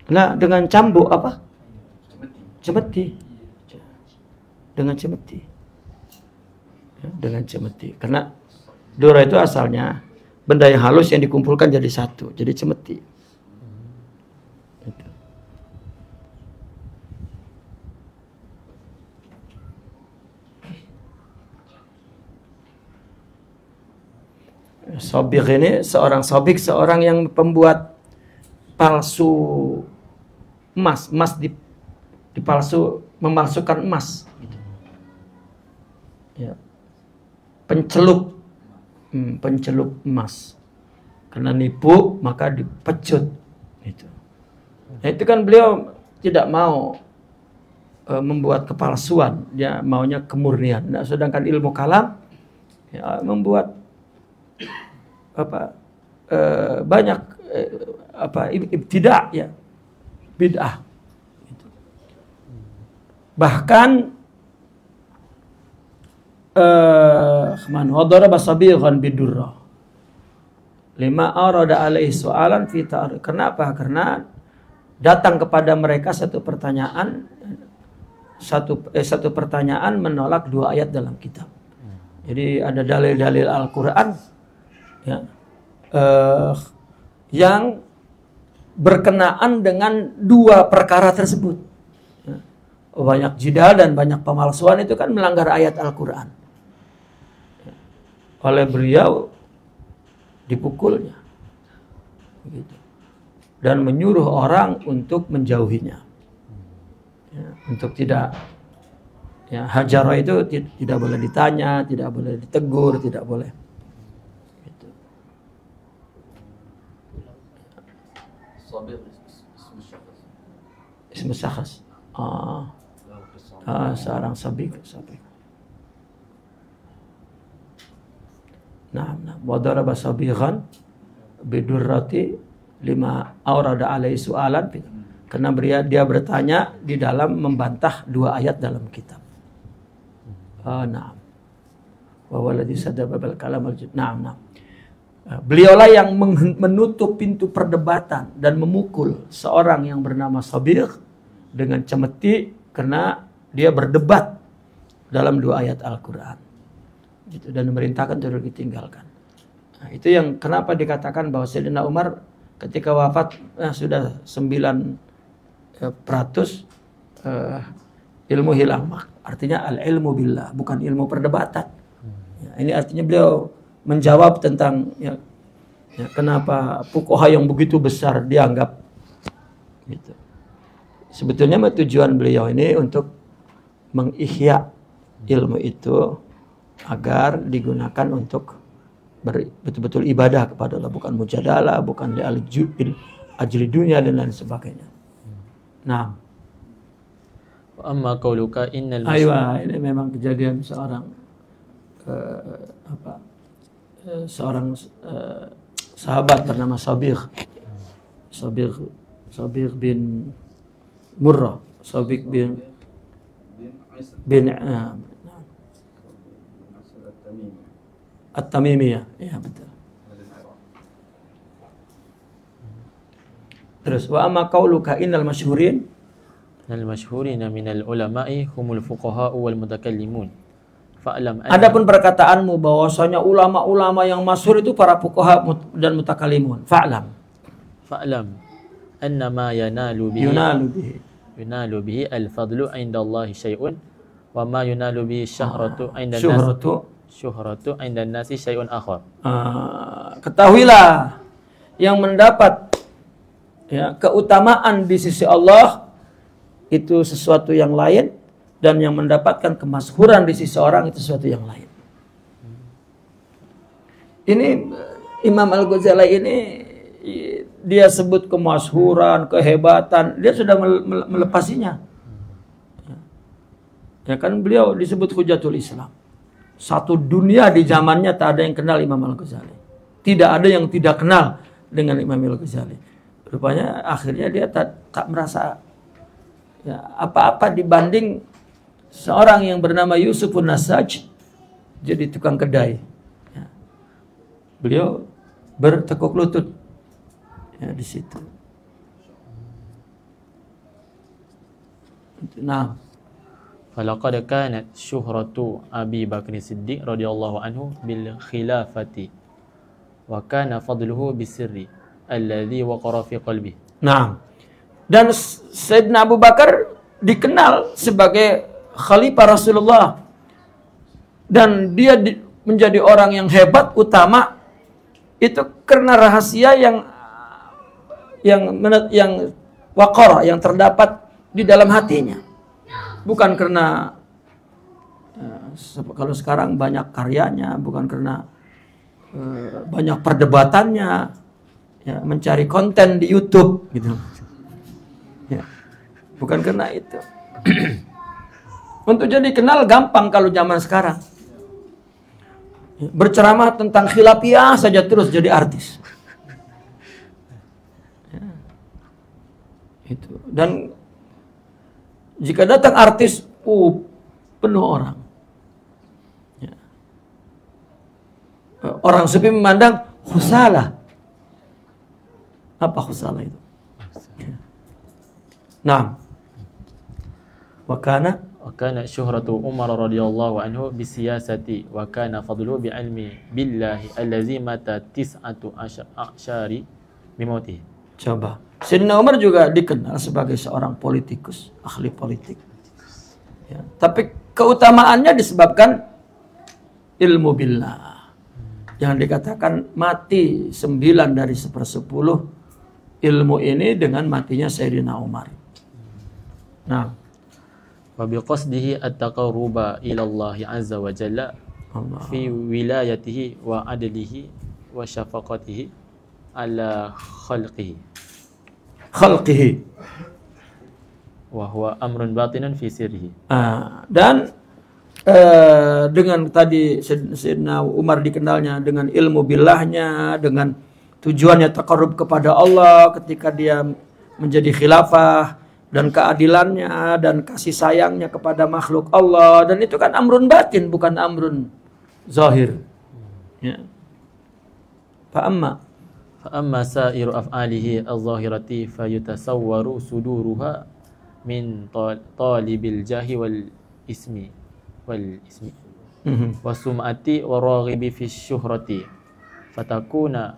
Nah, dengan cambuk apa? Cemeti. Dengan cemeti. Ya, dengan cemeti. Karena durrah itu asalnya benda yang halus yang dikumpulkan jadi satu. Jadi cemeti. Gitu. Sabigh ini seorang yang pembuat palsu emas memalsukan emas gitu. Ya. Pencelup emas, karena nipu maka dipecut gitu. Nah, itu kan beliau tidak mau membuat kepalsuan, dia maunya kemurnian. Nah, sedangkan ilmu kalam ya, membuat banyak ibtidah ya, bid'ah. Bahkan man wadara basabighan bidurrah lima arada alaihi soalan fi ta'arud. Kenapa? Karena datang kepada mereka satu pertanyaan menolak 2 ayat dalam kitab. Jadi ada dalil-dalil Al-Qur'an ya, yang berkenaan dengan 2 perkara tersebut. Banyak jidal dan banyak pemalsuan itu kan melanggar ayat Al-Quran. Oleh beliau dipukulnya. Begitu. Dan menyuruh orang untuk menjauhinya. Ya, untuk tidak, ya, hajarah itu tidak boleh ditanya, tidak boleh ditegur, tidak boleh. Ismu syakhs. Seorang sabigh. Nah, wadaraba sabighan bidurrati lima aurada alaihi su'alan. Karena dia bertanya di dalam membantah 2 ayat dalam kitab. Nah. Wa waladhi sadababal kalam al-jid. Nah. Beliaulah yang menutup pintu perdebatan dan memukul seorang yang bernama Sabigh dengan cemeti karena dia berdebat dalam 2 ayat Al-Quran. Gitu, dan memerintahkan untuk ditinggalkan. Nah, itu yang kenapa dikatakan bahwa Sayyidina Umar ketika wafat sudah 9% ilmu hilang. Artinya al-ilmu billah, bukan ilmu perdebatan. Ya, ini artinya beliau menjawab tentang kenapa fuqaha yang begitu besar dianggap gitu. Sebetulnya tujuan beliau ini untuk mengihya ilmu itu agar digunakan untuk betul-betul ibadah kepada Allah, bukan mujadalah, bukan ajli dunia dan lain sebagainya. Nah, amma qauluka innal ini memang kejadian seorang sahabat bernama Sabigh bin Murrah, Sabigh bin At-Tamimiyah. Ya, betul. Terus wa amma qauluka innal masyhurin minal ulama'i humul fuqaha wal mutakallimun. Fa'lam. Adapun perkataanmu bahwasanya ulama-ulama yang masyhur itu para fuqaha dan mutakallimun. Fa'lam annama yanalu bihi al-fadlu 'inda Allah syai'un wa ma yunalu bihi syahratu 'inda nasi syai'un akhar. Ketahuilah yang mendapat keutamaan di sisi Allah itu sesuatu yang lain, dan yang mendapatkan kemasyhuran di sisi orang itu sesuatu yang lain. Ini Imam Al-Ghazali ini dia sebut kemasyhuran, kehebatan, dia sudah melepasinya. Ya kan beliau disebut Hujatul Islam. Satu dunia di zamannya tak ada yang kenal Imam Al-Ghazali. Tidak ada yang tidak kenal dengan Imam Al-Ghazali. Rupanya akhirnya dia tak merasa apa-apa dibanding seorang yang bernama Yusufun Nasaj jadi tukang kedai. Beliau bertekuk lutut di situ. Nah, falaqad kanat syuhratu Abi Bakr Siddiq radhiyallahu anhu bil khilafati wa kana fadluhu bisirri alladhi waqara fi qalbi. Nah, dan Sayyidina Abu Bakar dikenal sebagai khalifah Rasulullah, dan dia menjadi orang yang hebat, utama itu karena rahasia yang waqara, yang terdapat di dalam hatinya, bukan karena kalau sekarang banyak karyanya, bukan karena banyak perdebatannya, mencari konten di YouTube gitu, bukan karena itu. Untuk jadi kenal gampang kalau zaman sekarang. Berceramah tentang khilafiyah saja terus jadi artis. Itu. Dan jika datang artis, penuh orang. Orang sepi memandang khusalah. Apa khusalah itu? Nah, wakana syuhratu Umar radhiyallahu anhu bisiyasati wa kana fadluhu bi ilmi billahi allazi mata tis'atu asyari bimauti. Coba, Sayyidina Umar juga dikenal sebagai seorang politikus, ahli politik. Tapi keutamaannya disebabkan ilmu billah. Yang dikatakan mati 9 dari 10 ilmu ini dengan matinya Sayyidina Umar. Nah, wa biqasdihi at-taqarruba ila Allah azza wa jalla fi wilayatihi wa adlihi wa syafaqatihi ala khalqihi wa huwa amrun batinan fi sirrihi. Dan dengan tadi Sayyidina Umar dikenalnya dengan ilmu billahnya, dengan tujuannya taqarrub kepada Allah ketika dia menjadi khilafah, dan keadilannya dan kasih sayangnya kepada makhluk Allah, dan itu kan amrun batin bukan amrun zahir. Ya. Fa'amma sa'iru af'alihi al-zahirati fayutasawwaru suduruha min talibil jahi wal ismi wasum'ati waraghibi fi syuhrati fatakunu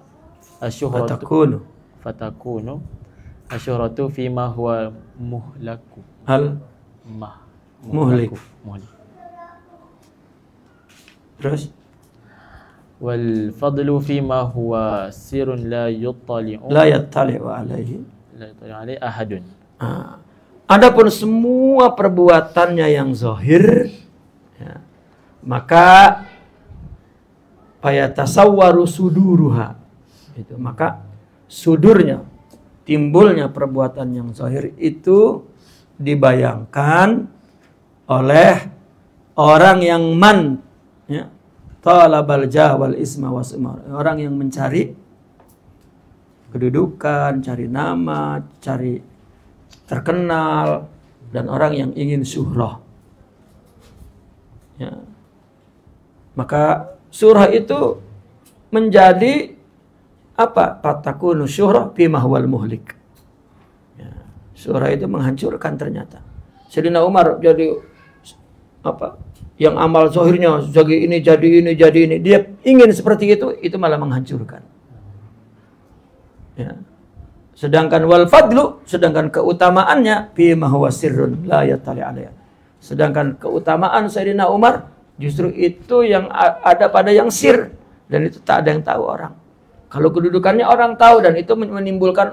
asyuhratu fima huwa muhlaku muhlik. Terus wal fadlu fima huwa sirrun la yattali'u alaihi ahadun. Adapun semua perbuatannya yang zahir, ya, maka fayatasawwaru suduruha, itu maka sudurnya, timbulnya perbuatan yang zahir itu dibayangkan oleh orang yang ya, talabal jah wal isma wasmar, orang yang mencari kedudukan, cari nama, cari terkenal, dan orang yang ingin syuhrah. Ya. Maka syuhrah itu menjadi apa? Fatakunu syuhrah fi mahwal muhlik. Ya. Syuhrah itu menghancurkan ternyata. Sayyidina Umar jadi apa? Yang amal zahirnya jadi ini, dia ingin seperti itu malah menghancurkan. Ya. Sedangkan wal fadlu, sedangkan keutamaannya fi ma huwa sirrun la yattali alaihi. Sedangkan keutamaan Sayyidina Umar justru itu yang ada pada yang sir, dan itu tak ada yang tahu orang. Kalau kedudukannya orang tahu, dan itu menimbulkan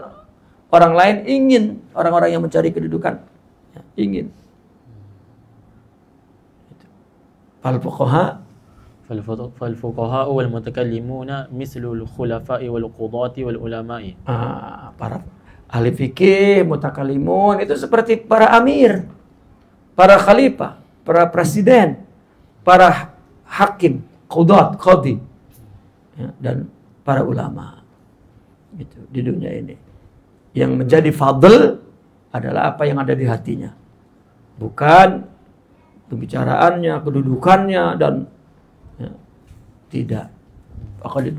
orang lain ingin, orang-orang yang mencari kedudukan ya, ingin. Fal fuqaha wal mutakallimuna mislul khulafa'i wal qudati wal ulama'i. Para ahli fikih, mutakallimun itu seperti para amir, para khalifah, para presiden, para hakim, qadi, ya, dan para ulama. Gitu di dunia ini. Yang menjadi fadl adalah apa yang ada di hatinya. Bukan pembicaraannya, kedudukannya, dan ya, tidak. Qadin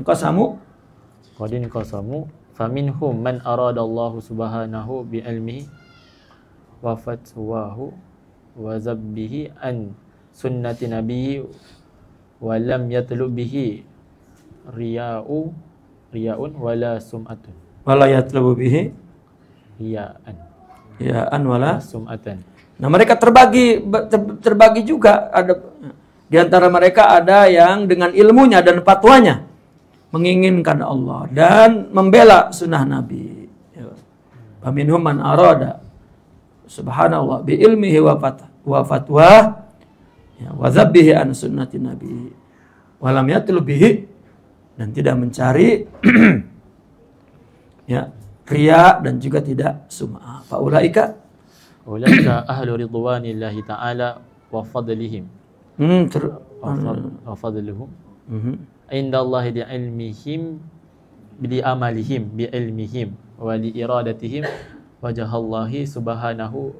qasamu faminhum man aradallahu subhanahu bi ilmihi wa fatwahu wa zabbihi an sunnati nabiyyi wa lam yatlub bihi riya'un wala sum'atun. Wala yatlubu bihi riya'an wala sum'atan. Nah, mereka terbagi juga, ada di antara mereka ada yang dengan ilmunya dan fatwanya menginginkan Allah dan membela sunnah Nabi. Faminhum man arada subhanallah bi ilmihi wa fatwa ya, wa zabbihi an sunnati Nabi wa lam yatlub bihi, dan tidak mencari ya riya dan juga tidak sum'ah. Fa ulaika ahlu ridwanillahi ta'ala wa fadlihim. Wa fadluhum indallahi li ilmihim bi amalihim bi ilmihim wa li iradatihim wajahallahi subhanahu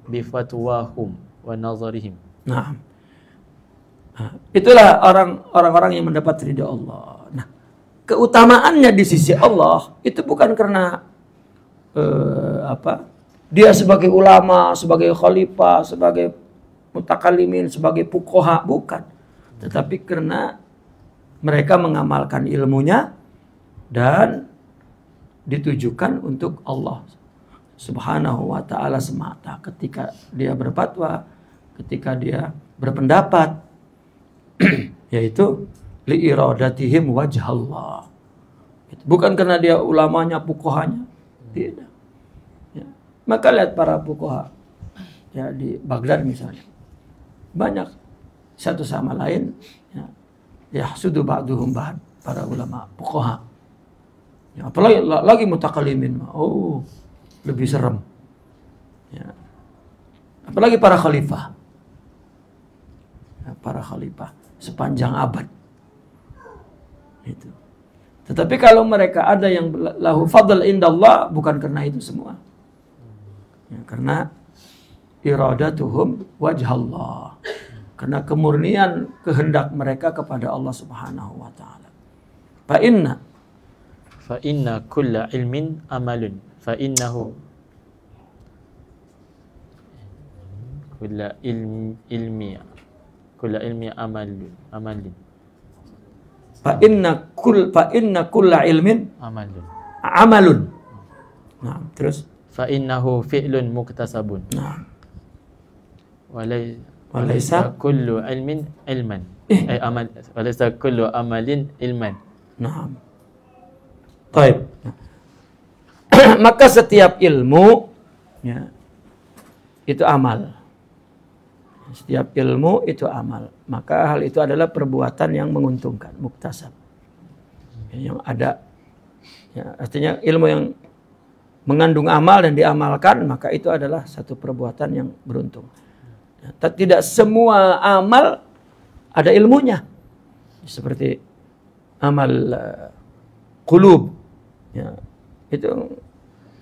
bi fatwahum wa nazarihim. Nah, itulah orang-orang yang mendapat ridha Allah. Nah, keutamaannya di sisi Allah itu bukan karena dia sebagai ulama, sebagai khalifah, sebagai mutakallimin, sebagai fuqaha, bukan. Tetapi karena mereka mengamalkan ilmunya dan ditujukan untuk Allah Subhanahu wa ta'ala semata. Ketika dia berfatwa, ketika dia berpendapat, yaitu li'iradatihim wajhallah. Bukan karena dia ulamanya, fuqahanya. Tidak. Ya. Maka lihat para fuqaha ya, di Baghdad misalnya. Banyak satu sama lain ya sudu ba'duhum ba'd, para ulama fuqaha. Ya, apalagi lagi mutakallimin, lebih serem. Ya. Apalagi para khalifah. Ya, para khalifah sepanjang abad. Itu. Tetapi kalau mereka ada yang lahu fadl indallah, bukan karena itu semua. Ya, karena iradatuhum wajhallah. Karena kemurnian kehendak mereka kepada Allah Subhanahu wa taala. Fa inna kulla ilmin amalun. Fa innahu kulla ilmi amalin. Fa inna kulla ilmin amalun. Nah, terus fa innahu fi'lun muktasabun. Nah. Walaysa kullu ilmin ilman. Amal. Walaysa kullu amalin ilman. Nah. Baik. Maka setiap ilmu ya, itu amal. Setiap ilmu itu amal. Maka hal itu adalah perbuatan yang menguntungkan, muktasab. Yang ada ya, artinya ilmu yang mengandung amal dan diamalkan, maka itu adalah satu perbuatan yang beruntung. Ya, tidak semua amal ada ilmunya. Seperti amal qulub. Ya, itu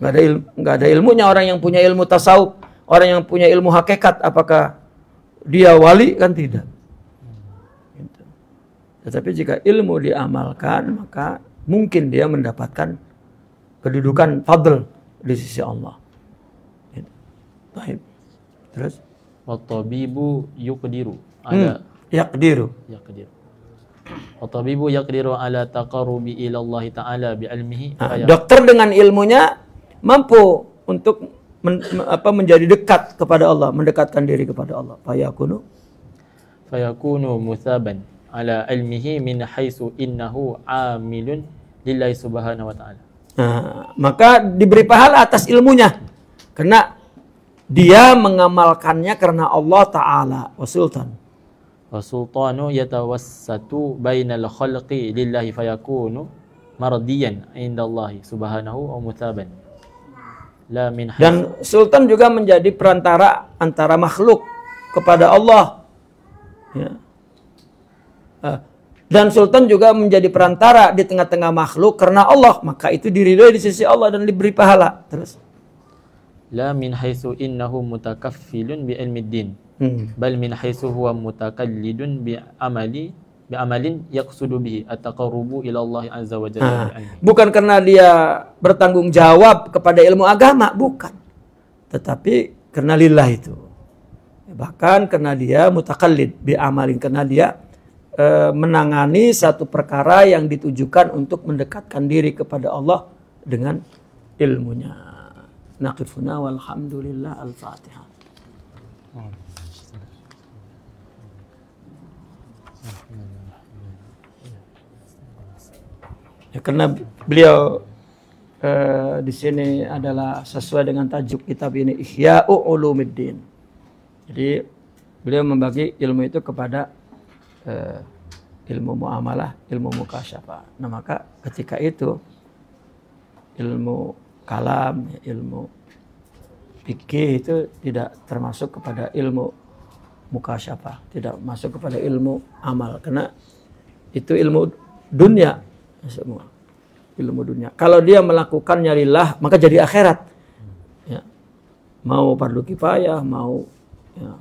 nggak ada ilmunya. Orang yang punya ilmu tasawuf, orang yang punya ilmu hakikat, apakah dia wali? Kan tidak. Gitu. Tetapi jika ilmu diamalkan, maka mungkin dia mendapatkan kedudukan fadl di sisi Allah. Gitu. Baik. Terus Wat-tabibu yuqdiru ala yaqdiru. Wat-tabibu yaqdiru ala taqarrubi ila Allah taala bi ilmihi. Dokter dengan ilmunya mampu untuk menjadi dekat kepada Allah, mendekatkan diri kepada Allah. Fayakunu musaban ala ilmihi min haitsu innahu amilun lillahi subhanahu wa ta'ala. Maka diberi pahala atas ilmunya karena dia mengamalkannya karena Allah Ta'ala. Wasultanu yatawassatu bainal khalqi lillahi fayakunu mardiyan indallahi subhanahu wa musaban. Dan sultan juga menjadi perantara antara makhluk kepada Allah. Ya. Dan sultan juga menjadi perantara di tengah-tengah makhluk karena Allah, maka itu diridhoi di sisi Allah dan diberi pahala. Terus la min haitsu innahu mutakaffilun bi ilmi din bal min haitsu huwa mutakallidun bi amalin yaqsudu bihi at-taqarrubu ila Allah azza wa jalla. Bukan karena dia bertanggung jawab kepada ilmu agama, bukan. Tetapi karena lillah itu. Bahkan karena dia mutakallid bi amalin, karena dia menangani satu perkara yang ditujukan untuk mendekatkan diri kepada Allah dengan ilmunya. Naqifuna walhamdulillah al-Fatihah. Ya, karena beliau di sini adalah sesuai dengan tajuk kitab ini Ihya'u Ulumiddin. Jadi beliau membagi ilmu itu kepada ilmu muamalah, ilmu mukasyafah. Nah, maka ketika itu ilmu kalam, ilmu fikih itu tidak termasuk kepada ilmu mukasyafah, tidak masuk kepada ilmu amal karena itu ilmu dunia semua. Ilmu dunia. Kalau dia melakukannya lillah, maka jadi akhirat. Ya. Mau fardu kifayah, mau ya,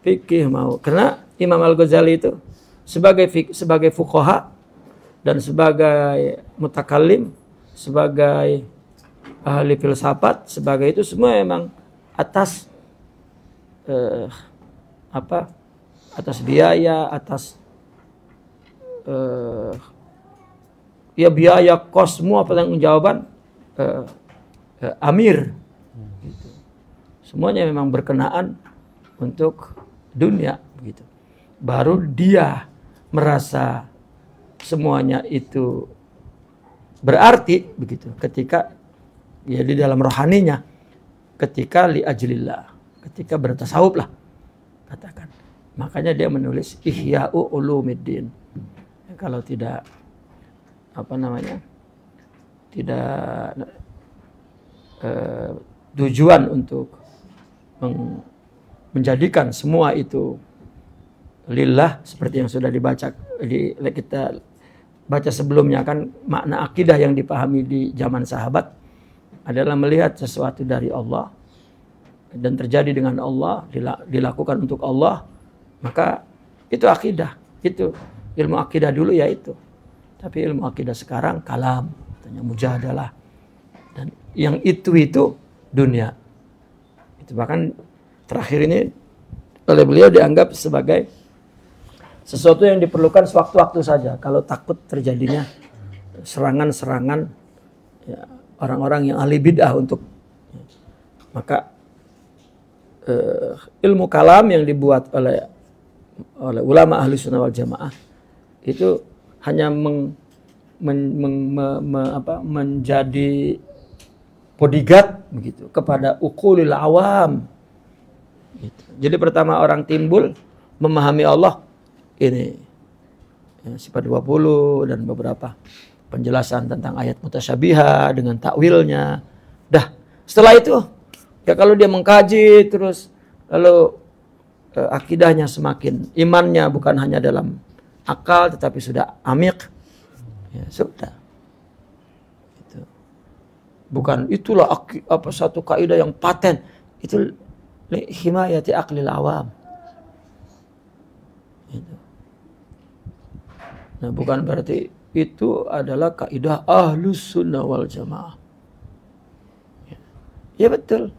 fikih, mau karena Imam Al-Ghazali itu sebagai fuqaha dan sebagai mutakallim, sebagai ahli filsafat, sebagai itu semua memang atas atas biaya, atas ya biaya kos semua pertanggungjawaban amir. Gitu. Semuanya memang berkenaan untuk dunia begitu. Baru dia merasa semuanya itu berarti begitu ketika ya di dalam rohaninya, ketika li ajlillah, ketika bertasawuf lah katakan. Makanya dia menulis Ihya'u Ulumiddin. Ya, kalau tidak tidak tujuan untuk menjadikan semua itu lillah seperti yang sudah kita baca sebelumnya kan, makna akidah yang dipahami di zaman sahabat adalah melihat sesuatu dari Allah dan terjadi dengan Allah, dilakukan untuk Allah, maka itu akidah. Itu ilmu akidah dulu ya itu. Tapi ilmu akidah sekarang kalam, katanya mujadalah. Dan yang itu dunia. Itu bahkan terakhir ini oleh beliau dianggap sebagai sesuatu yang diperlukan sewaktu-waktu saja. Kalau takut terjadinya serangan-serangan ya, orang-orang yang ahli bid'ah untuk maka ilmu kalam yang dibuat oleh ulama ahli sunnah wal jamaah itu hanya menjadi bodyguard begitu kepada uqulil awam. Gitu. Jadi pertama orang timbul memahami Allah ini ya, sifat 20 dan beberapa penjelasan tentang ayat mutasyabiha dengan takwilnya. Dah, setelah itu ya kalau dia mengkaji terus lalu akidahnya semakin, imannya bukan hanya dalam akal tetapi sudah amik. Ya, sudah. Itu. Bukan itulah satu kaidah yang paten. Itu himayati aqlil awam. Itu. Nah, bukan berarti itu adalah kaidah ahlus sunnah wal jamaah. Ya betul.